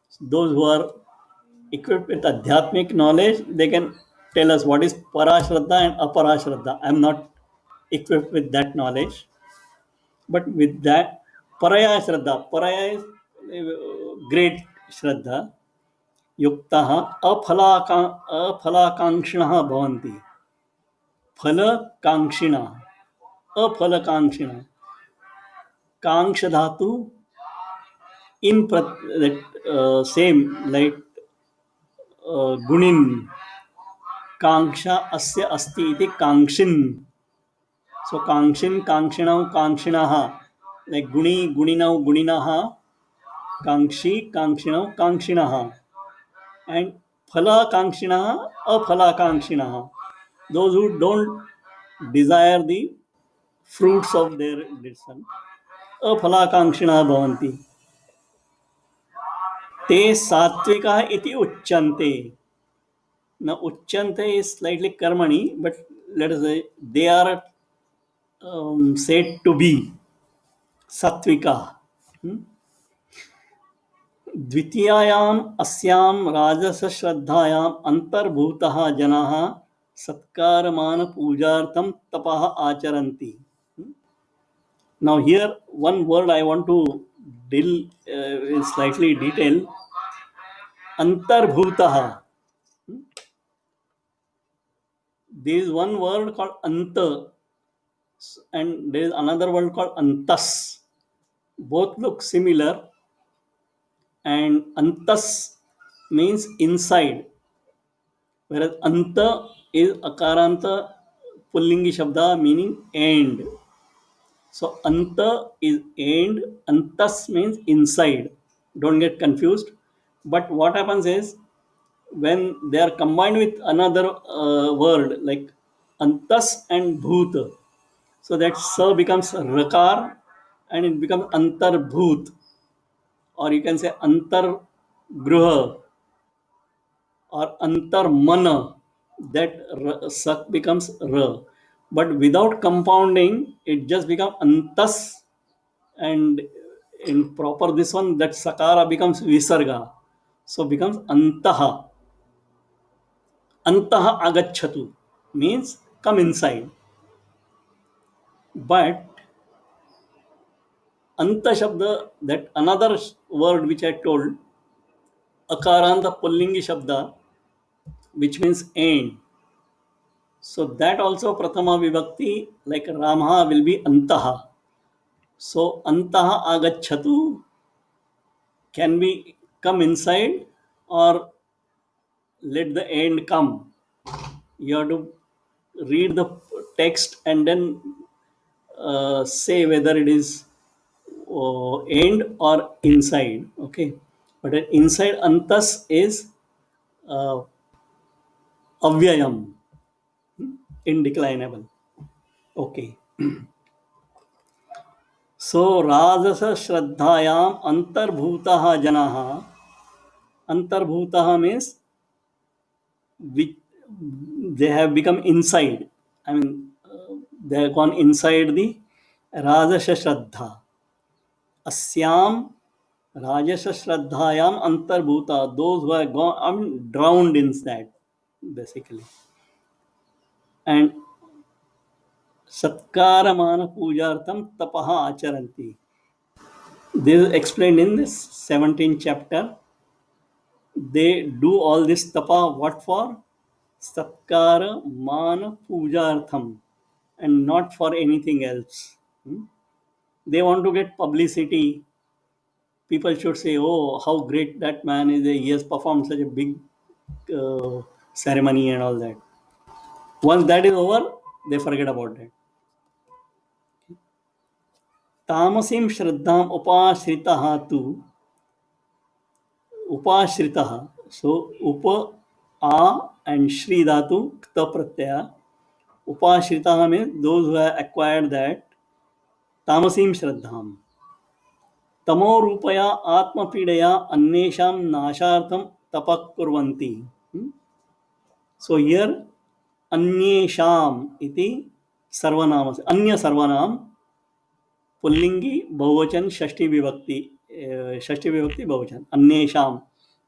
So those who are equipped with adhyatmic knowledge, they can tell us what is para shraddha and apara shraddha. I am not equipped with that knowledge. But with that, paraya shraddha, paraya is great shraddha, युक्तः अफलाकांक्षिणः भवन्ति. फलकांक्षिणः, अफलकांक्षिणः. कांक्ष धातु in same like गुणिन. Kanksha अस्य अस्ति इति कांक्षिन्. So कांक्षिन्, कांक्षिणौ, कांक्षिणः, like गुणी, गुणिनौ, गुणिनः, कांक्षी, कांक्षिणौ, कांक्षिणः. And phalakankshinaha, aphalakankshinaha, those who don't desire the fruits of their decision, aphalakankshinaha bhavanti. Te sattvikaha iti uchyante. Now uchyante is slightly karmani, but let us say they are said to be sattvika. द्वितीयायाम् अस्यां राजसश्रद्धायाम् अंतर्भूतः जनाः सत्कारमान पूजार्थं तपः आचरन्ति. Now here one word I want to deal in slightly detail. Antarbhutah. There is one word called anta and there is another word called antas. Both look similar. And antas means inside, whereas anta is akaranta pullingi shabda meaning end. So anta is end, antas means inside. Don't get confused. But what happens is when they are combined with another word like antas and bhut, so that sa becomes rakar and it becomes antarbhut. Or you can say antar gruha or antar mana, that sak becomes ra. But without compounding, it just becomes antas, and in proper this one, that sakara becomes visarga. So becomes antaha. Antaha agachatu means come inside. But anta shabda, that another word which I told, akaranta pullingi shabda, which means end. So that also prathama vibhakti, like Ramaha, will be antaha. So antaha agachatu can be come inside or let the end come. You have to read the text and then say whether it is end or inside. Okay, but inside antas is avyayam, indeclinable. Okay. So rajasa shraddhayam antarbhutaha janaha. Antarbhutaha means they have become inside. I mean, they have gone inside the rajasa shraddha. Asyam rajasa shraddhayam antarbhuta. Those who have gone, I mean, drowned in that. basically. And Satkaramana Pujartam Tapaha Acharanti. This is explained in this 17th chapter. They do all this tapa, what for? Satkara Mana Pujartham, and not for anything else. They want to get publicity. People should say, oh, how great that man is. He has performed such a big ceremony and all that. Once that is over, they forget about that. Tamasim Shraddham Upashritaha tu. Upashritaha. So, Upa, A and Shri Dhatu, Kta Pratyaya. Upashritaha means those who have acquired that. Tamasim Shraddham. Tamo Rupaya Atma Pidaya Annesham Nashartham Tapak Kurvanti. So, here Anyesham iti Sarvanam. Anya Sarvanam. पुल्लिंगी बहुवचन षष्ठी विभक्ति बहुवचन अन्येषाम,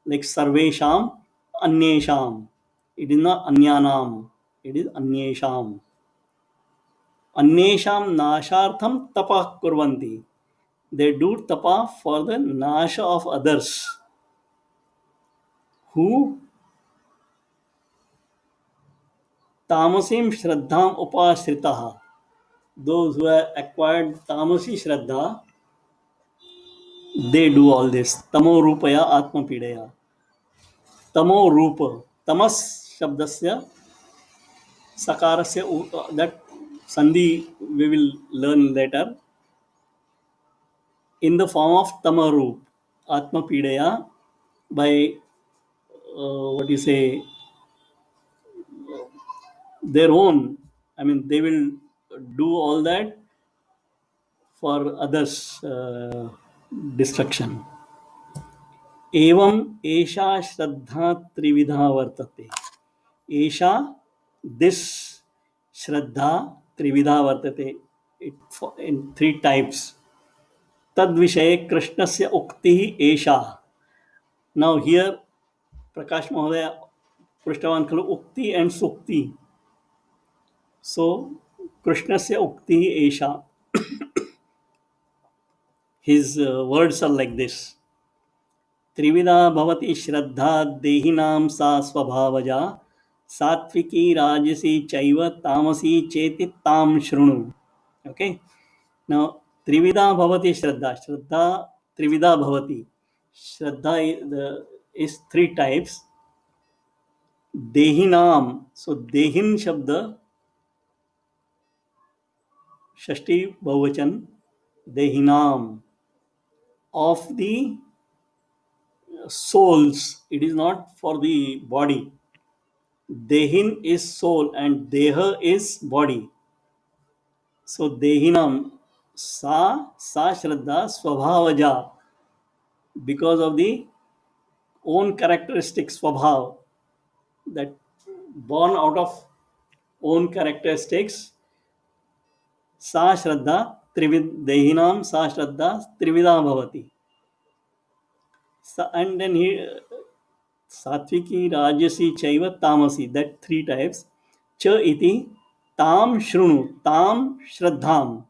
like सर्वेषाम अन्येषाम. It is not अन्यानाम, it is अन्येषाम. अन्येषाम नाशार्थम तपः कुर्वन्ति. They do tapa for the nasha of others who tamasim shraddham upashritaha. Those who have acquired tamasi shraddha, they do all this. Tamo rupaya atma pidaya. Tamo rupa. Tamas shabdasya sakarasya, that sandhi we will learn later. In the form of tamarup, atma pidaya, by what you say, their own. I mean, they will do all that for others' destruction. Evam esha shraddha trividha vartate. Esha, this shraddha trividha vartate. It in three types. Tad vishaye krishnasya ukti esha. Now here Prakash Mahodaya Prishtavan khalu ukti and sukti. So krishnasya ukti esha. His words are like this. Trivida bhavati shraddha dehinam sa svabhavaja satviki rajasi chaiva tamasi cheti tam shrunu. Okay. Now trivida bhavati shraddha. Shraddha trivida bhavati. Shraddha is three types. Dehinam. So dehin shabda shashti bahuvachan. Dehinam. Of the souls, it is not for the body. Dehin is soul and deha is body. So dehinam sa shraddha svabhavaja, because of the own characteristics, svabhav, that born out of own characteristics. Sa shraddha dehinam sa shraddha trivida bhavati. And then he satviki rajasi chaiva tamasi, that three types. Cha iti tam shrunu, tam shraddham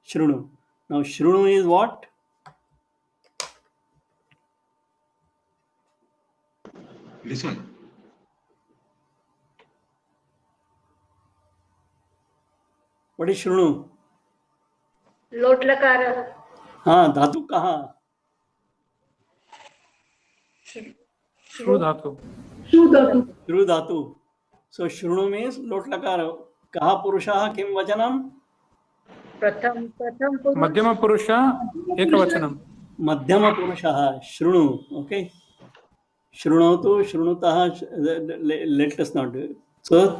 shrunu. Now shrunu is what? Listen. What is shrunu? लोट लकार. हाँ, धातु कहाँ? श्रु धातु. Shru dhatu. So shrunu means lot lakara. Kaha purushaha kim vachanam? प्रथम पुरुष. मध्यम पुरुष एकवचनम. Madhyama purushaha shrunu. Okay. Shrunotu, shrunutaha. Let us not do it. So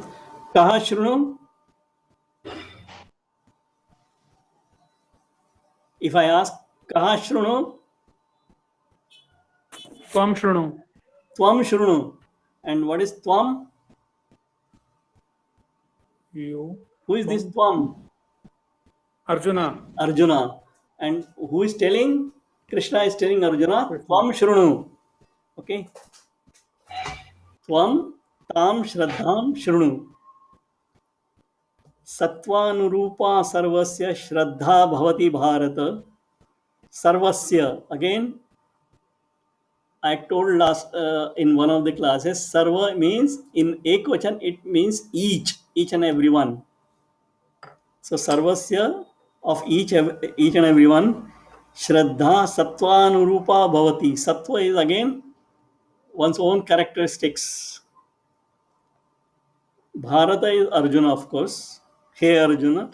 kaha shrunu? If I ask kaha shrunu? त्वं शृणु. Tvam shrunu. And what is tvam? You. Who is this tvam? Arjuna. Arjuna. And who is telling? Krishna is telling Arjuna, Tvam shrunu. Okay. Tvam ताम श्रद्धाम शृणु। सत्वानुरूपा सर्वस्य श्रद्धा भवति भारत। सर्वस्य, again I told last in one of the classes, sarva means in ekvachan it means each and every one. So sarvasya of each and every one. Shraddha sattvanurupa bhavati. Sattva is again one's own characteristics. Bharata is Arjuna, of course. Hey Arjuna.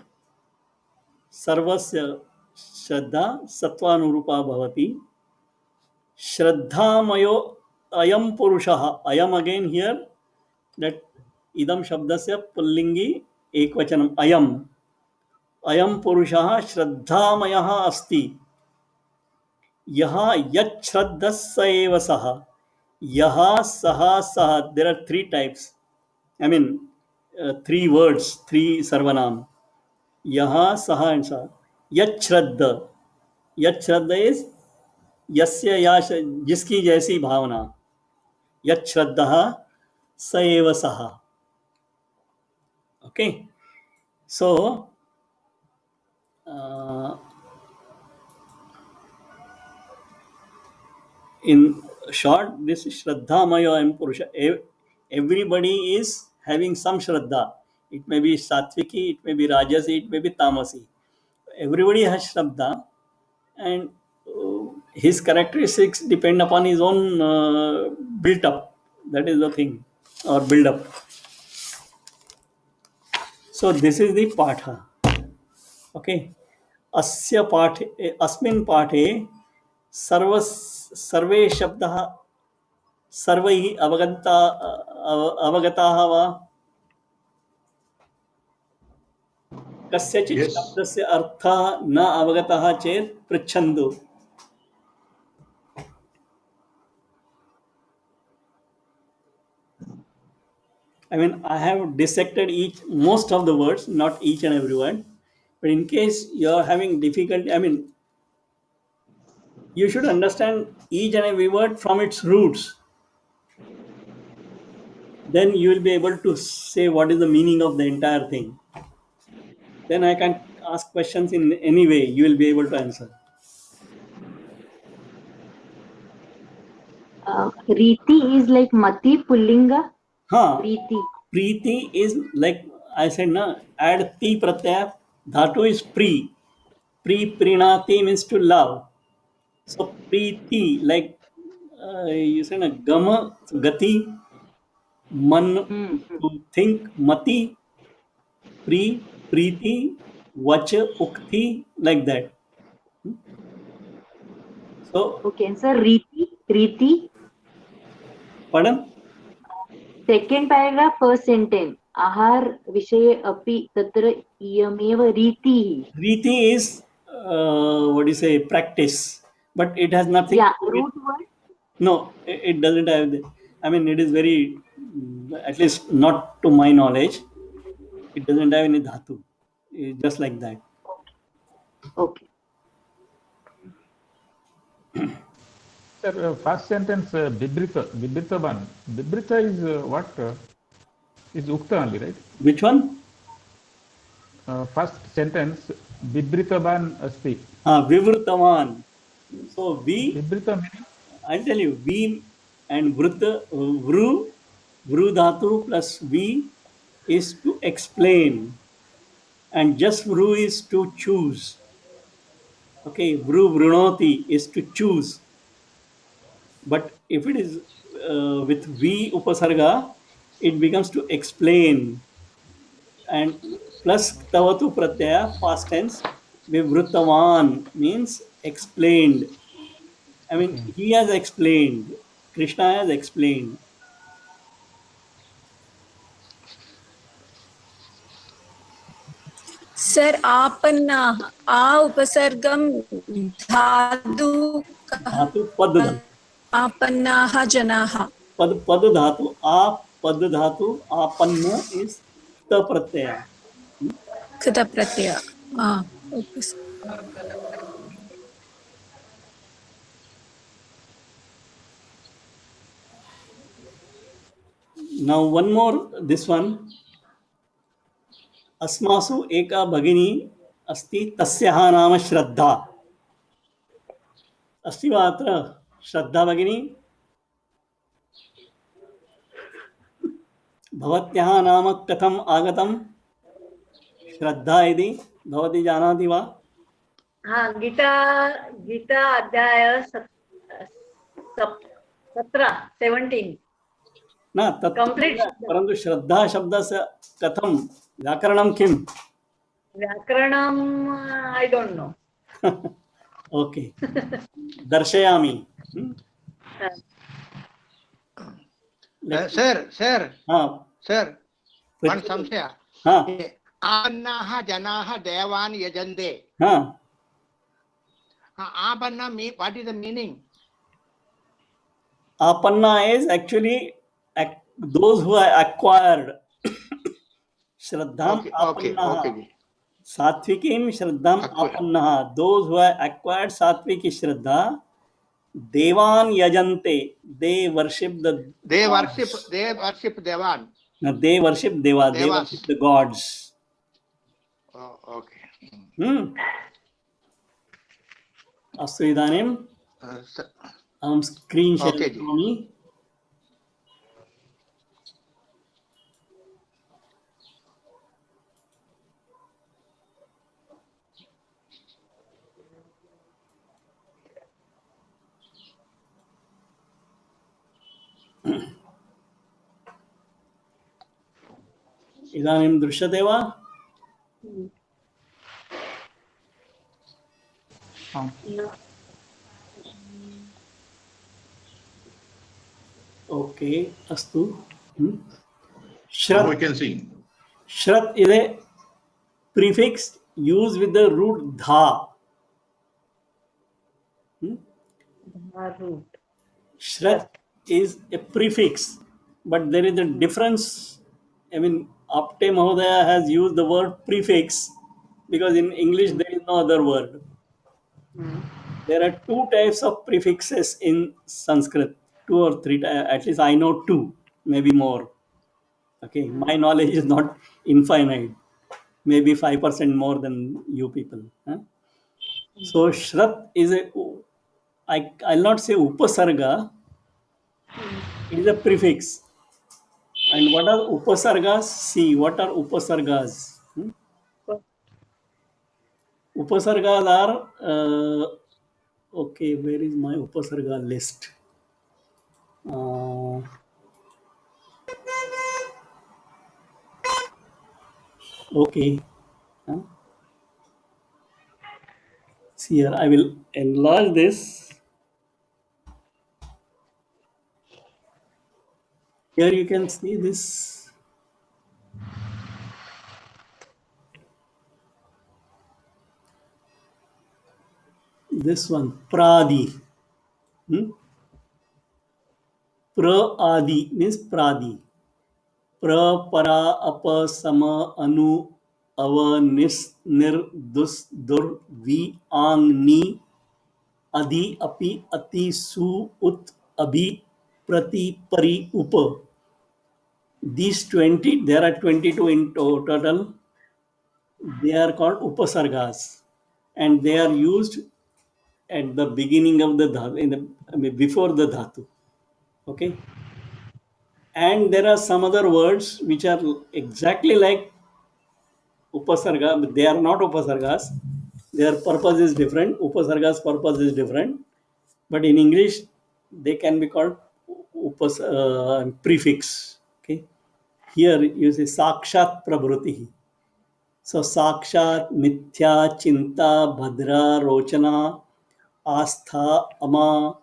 Sarvasya Shraddha sattvanurupa bhavati. Shraddhamayo ayam purushaha. Ayam again here, that idam shabdasya pullingi ekvachanam ayam. Ayam purushaha shraddhamayaha asti. Yaha yat shraddhassa eva saha. Yaha saha saha. There are three types. I mean, three words, three sarvanam. Yaha saha and saha. Yat shraddha. Yat shraddha is यस्य या जिसकी जैसी भावना। यत् श्रद्धः स एव सः। Okay, so in short, this Shraddhamaya and Purusha, everybody is having some Shraddha. It may be Satviki, it may be Rajasi, it may be Tamasi. Everybody has Shraddha, and his characteristics depend upon his own built up. That is the thing, or build up. So this is the Patha. Okay. Asya Pathe, Asmin Pathe, सर्वे शब्दः सर्वैः अवगताः वा? कस्यचित् Yes. शब्दस्य अर्थः न अवगतः चेत् पृच्छन्तु। I mean, I have dissected most of the words, not each and every word, but in case you are having difficulty, I mean, you should understand each and every word from its roots. Then you will be able to say what is the meaning of the entire thing. Then I can ask questions in any way, you will be able to answer. Riti is like Mati Pullinga. Huh. Preeti. Preeti is like I said, na, add ti pratyaya. Dhatu is pri. Prinati means to love. So preeti, like you said, na, gama, gati, man, to think, mati, preeti, vacha, ukti, like that. So, Okay, and sir, Riti. pardon? Second paragraph, first sentence. Ahar Vishaye Api Tatra Iyameva Riti. Riti is what do you say, practice, but it has nothing. Yeah, to do with, root word. no, it doesn't have. I mean, it is very, at least not to my knowledge, it doesn't have any dhatu. It's just like that. Okay. Sir, first sentence, Bibritaban. Bibrita is what? Is Ukta only, right? Which one? First sentence, Bibritaban asti. Vivrutavan. So we, Bibrita meaning? I'll tell you, we and vrutta, vru dhatu plus vi is to explain, and just vru is to choose. Okay, vru vrunoti is to choose. But if it is with V upasarga, it becomes to explain. And plus tavatu pratyaya, past tense, vivruttavan means explained. I mean, he has explained. Krishna has explained. Sir आपन्नाः आ उपसर्गम धातु धातु पद आपन्नाः जनाः पद धातु आ पद धातु आपन्न is ta pratyaya. कृत प्रत्यय Now one more, this one. अस्मासु एका भगिनी अस्ति तस्याः नाम श्रद्धा. अस्ति वा अत्र श्रद्धा भगिनी? भवत्याः नाम कथम् आगतं? श्रद्धा इति भवती जानाति वा? हाँ, गीता अध्याय 17 न तत् Complete. परन्तु श्रद्धा शब्दस्य कथं व्याकरणं किम्? व्याकरणं I don't know. ओके दर्शयामि. सर हाँ सर वन संशय. हाँ आपन्नाः जनाः देवान् यजन्ते. हाँ आपन्ना what is the meaning? Apanna is actually those who are acquired. Shraddham apannaha. Satvikim Shraddham apannaha. Those who are acquired Satviki Shraddha, Devan yajante. They worship the. They worship Devan. No, they worship Deva. They Devas. worship the gods. Oh, okay. अस्तु इदानीं अहं screen share करोमि. इदानीं दृश्यते वा? Okay, astu. Now we can see. Shrat is a prefix used with the root dha. Shrat is a prefix, but there is a difference. I mean, Apte Mahodaya has used the word prefix because in English there is no other word. There are two types of prefixes in Sanskrit, 2 or 3, at least I know 2, maybe more. Okay, my knowledge is not infinite, maybe 5% more than you people. So Shrat is I'll not say Upasarga, it is a prefix. And what are Upasargas? See, what are Upasargas? Upasargas are, okay, where is my Upasarga list? Okay. See here, I will enlarge this. Here you can see this. This one, Pradi. Pra-adi means Pradi. Pra, para, apa, sama, anu, ava, nis, nir, dus, dur, vi, ang, ni, adi, api, ati, su, ut, abhi, prati, pari, upa. These 20, there are 22 in total. They are called Upasargas. And they are used at the beginning of the dhatu, before the dhatu. Okay. And there are some other words which are exactly like Upasarga, but they are not Upasargas. Their purpose is different. Upasarga's purpose is different. But in English, they can be called prefix. Okay. Here you say Sakshat Prabhrutihi. So Sakshat, Mithya, Chinta, Bhadra, Rochana, Astha, Ama.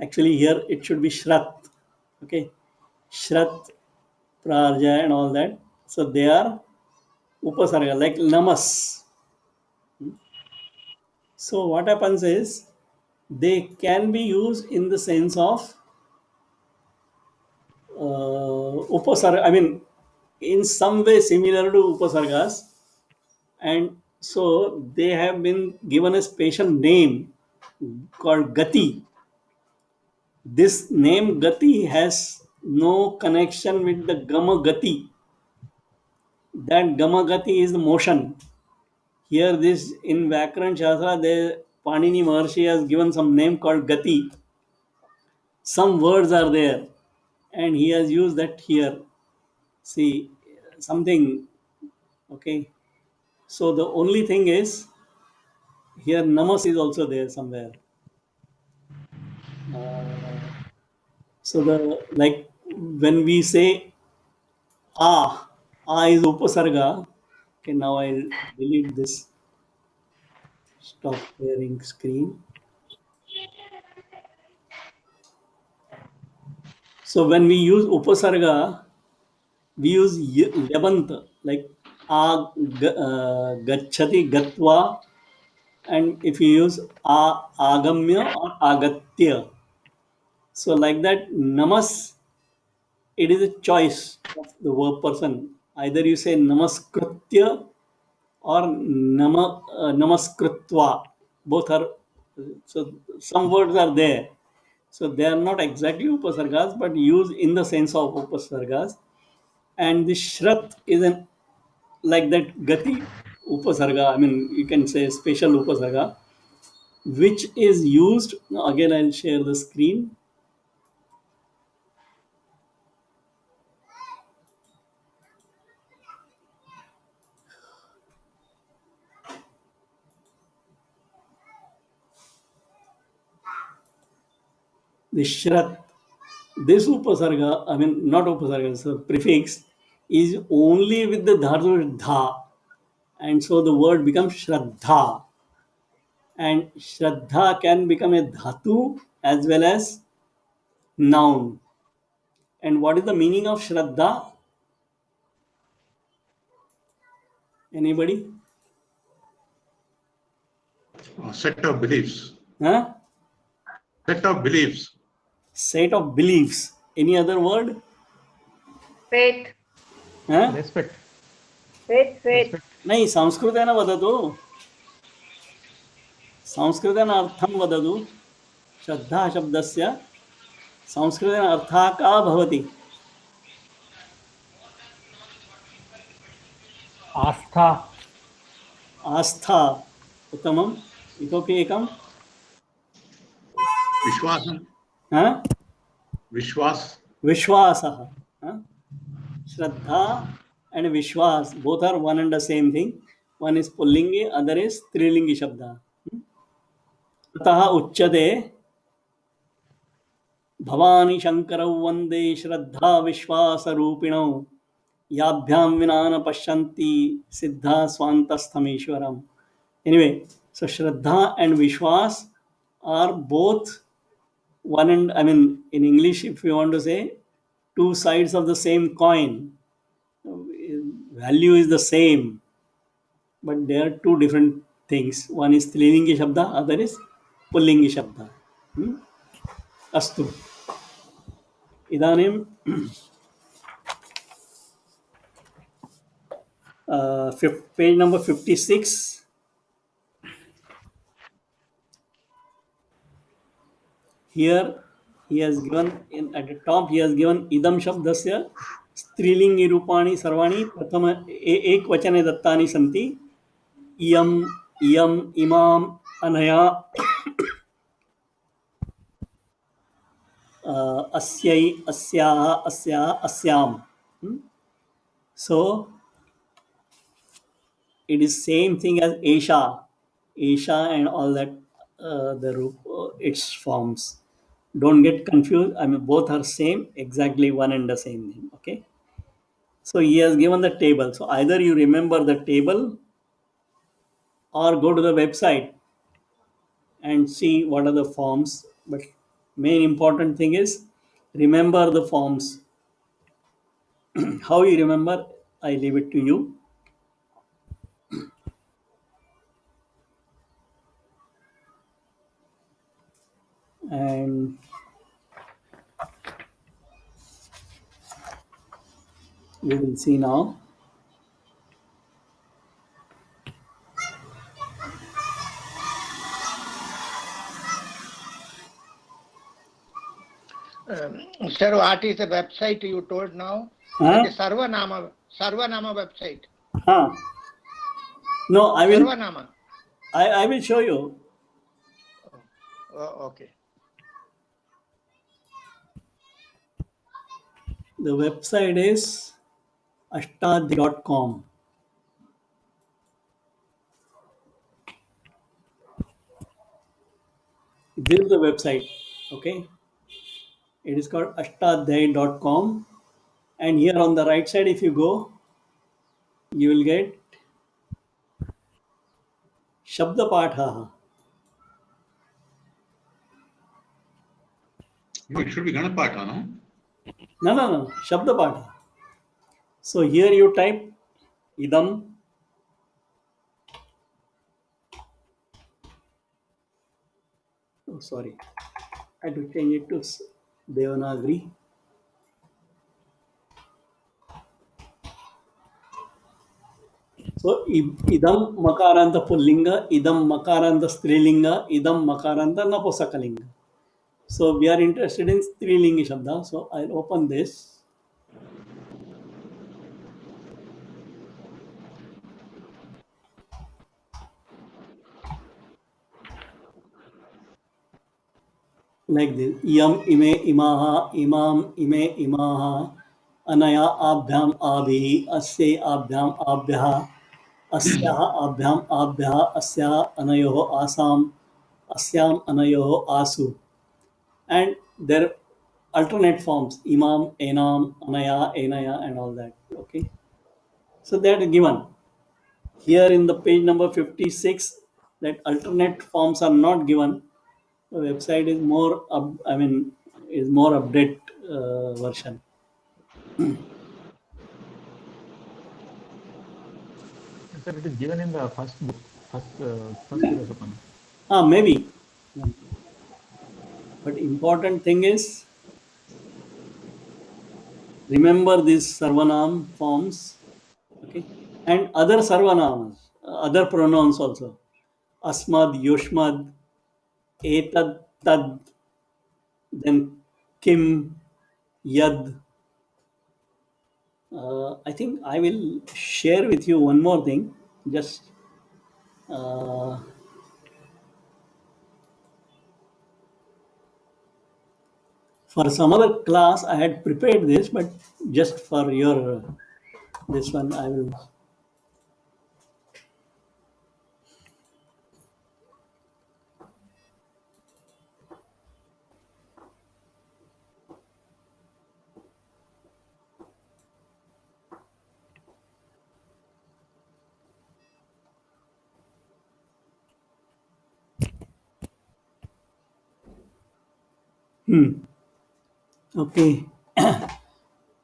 Actually here it should be Shrat. Okay. Shrat, Prarja and all that. So they are Upasarga, like Namas. So what happens is they can be used in the sense of Upasarga, I mean in some way similar to Upasargas, and so they have been given a special name called Gati. This name Gati has no connection with the Gamagati. That Gamagati is the motion. Here, this in Vyakaran Shastra, the Panini Maharshi has given some name called Gati. Some words are there, and he has used that here. See, something, okay. So the only thing is, here Namas is also there somewhere. So the like when we say ah is upasarga. Okay, now I'll delete this. Stop sharing screen. So when we use upasarga, we use yabant like gachati gatva, and if you use agamya or agatya. So like that, namas, it is a choice of the verb person. Either you say namaskritya or namaskritva. Both are, so some words are there. So they are not exactly upasargas, but used in the sense of upasargas. And the shrat is an like that gati upasarga. I mean, you can say special upasarga, which is used. Now again, I'll share the screen. The shrat, this upasarga, I mean, not upasarga, so prefix is only with the dhatu dha, and so the word becomes shraddha. And shraddha can become a dhatu as well as noun. And what is the meaning of shraddha? Anybody? Set of beliefs. Huh? Set of beliefs. Set of beliefs. Any other word? Faith. Huh? Respect. Faith. नहीं, संस्कृतेन वदतु. संस्कृतेन अर्थं वदतु. श्रद्धा शब्दस्य संस्कृतेन अर्थः का भवति? आस्था. आस्था. उत्तमम्. इतोपि एकं. विश्वासं. हाँ? विश्वासः. हाँ? Shraddha and Vishwas, both are one and the same thing. One is Pullingi, other is Strilingi Shabda. Tataha Uchyate Bhavani Shankarau Vande Shraddha Vishwasa Rupinau Yabhyam Vinana Pashyanti Siddha Swantastham. Anyway, so Shraddha and Vishwas are both one, and I mean, in English, if you want to say, two sides of the same coin. Value is the same, but they are two different things. One is Strilingi Shabda, other is Pullingi Shabda. Astu. Idanim page number 56. Here he has given, at the top he has given idam shabdasya स्त्रीलिंगी रूपाणि सर्वाणि प्रथम एक वचने दत्तानि सन्ति. इयम् इयम् इमाम् अनया अस्यै अस्याः अस्याः अस्याम्. So it is same thing as Esha and all that, its forms. Don't get confused. I mean, both are same, exactly one and the same thing. Okay. So he has given the table. So either you remember the table or go to the website and see what are the forms. But main important thing is remember the forms. How you remember, I leave it to you. And we will see now. Sir, what is the website you told now? Huh? That is Sarvanama website. Huh. No, I will. Sarvanama. I will show you. Oh, okay. The website is ashtadhyayi.com. This is the website. Okay. It is called ashtadhyayi.com. And here on the right side, if you go, you will get Shabda Patha. No, it should be Ganapatha, no? No. Shabda Patha. So here you type idam. Oh, sorry. I had to change it to Devanagari. So idam makaranta pullinga, idam makaranta strilinga, idam makaranta napusakalinga. So we are interested in strilinga shabda. So I'll open this. Like this. Iyam ime imaha, imam ime imaha, anaya abhyam abhi, asya abhyam abhyaha, asyaha abhyam abhyaha, asya anayoho asam, asyam anayoho asu. And their alternate forms, imam, enam, anaya, enaya, and all that. Okay. So they are given. Here in the page number 56, that alternate forms are not given. The website is more is more update version. Sir, it is given in the first book, first Vilasapan. Maybe. But important thing is, remember these sarvanam forms, okay, and other sarvanamas, other pronouns also. Asmad, Yushmad, Etad, Tad, then Kim, Yad. I think I will share with you one more thing. Just for some other class, I had prepared this, but just for your this one, I will. Okay.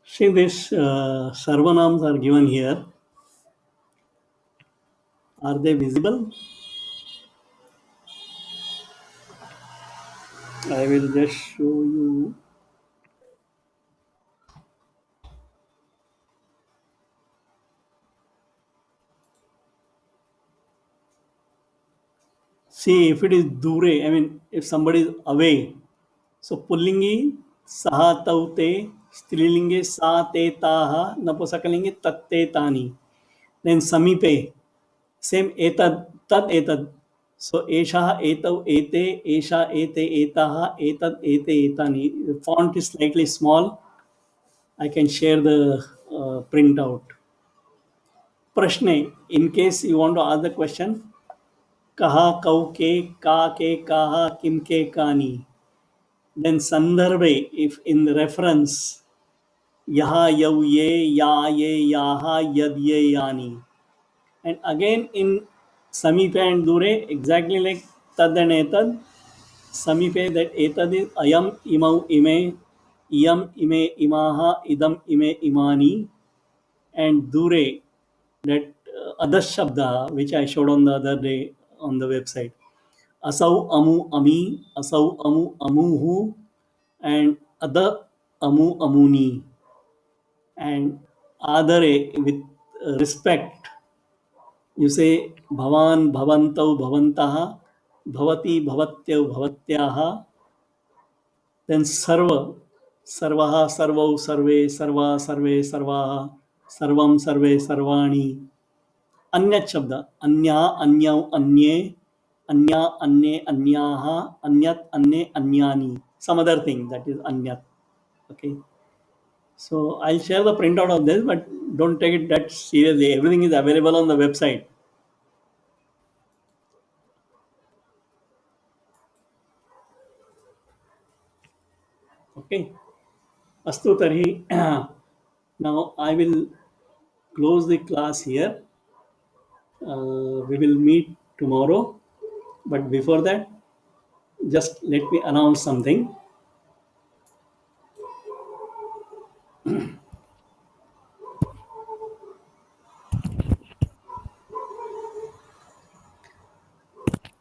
See, these sarvanams are given here. Are they visible? I will just show you. See, if it is dure, I mean, if somebody is away, so pullingi saha taute, strilinge sa te taha, napusakalinge tatte tani. Then samipe, same etad, tad etad. So esha etau ete, esha ete etaha, etad ete etani. The font is slightly small. I can share the printout. Prashne, in case you want to ask the question, kaha kau ke, ka ke kaha, kim ke kani. Then sandarbhe, if in the reference, yaha yau ye, ya ye, yaha yad ye yani. And again in samipe and dure, exactly like tad and etad. Samipe, that etad is ayam imau ime, iyam ime imaha, idam ime imani. And dure, that other shabda which I showed on the other day on the website. Asau amu ami, asau amu amuhu, and other amu amuni. And adare, with respect, you say bhavan bhavantau bhavantaha, bhavati bhavatyau bhavatyaha. Then sarva, सर्वः सर्वौ सर्वे सर्वा सर्वे सर्वाः सर्वं सर्वे सर्वाणि अन्यत् शब्द अन्या अन्यौ अन्ये अन्या अन्ये अन्याः अन्यत् अन्ये अन्यानि some other thing that is anyat. Okay, so I'll share the printout of this, but don't take it that seriously. Everything is available on the website. Okay, astu tarhi. Now I will close the class here. We will meet tomorrow, but before that, just let me announce something.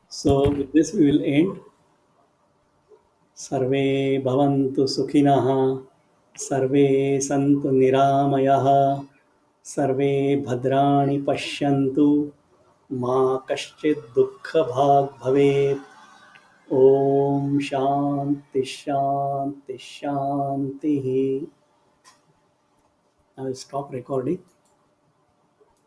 So with this we will end. सर्वे भवन्तु सुखिनः, सर्वे सन्तु निरामयः, सर्वे भद्राणि पश्यन्तु, मा कश्चित् दुःखभाग् भवेत्. ॐ शान्ति शान्ति शान्तिः. I will stop recording.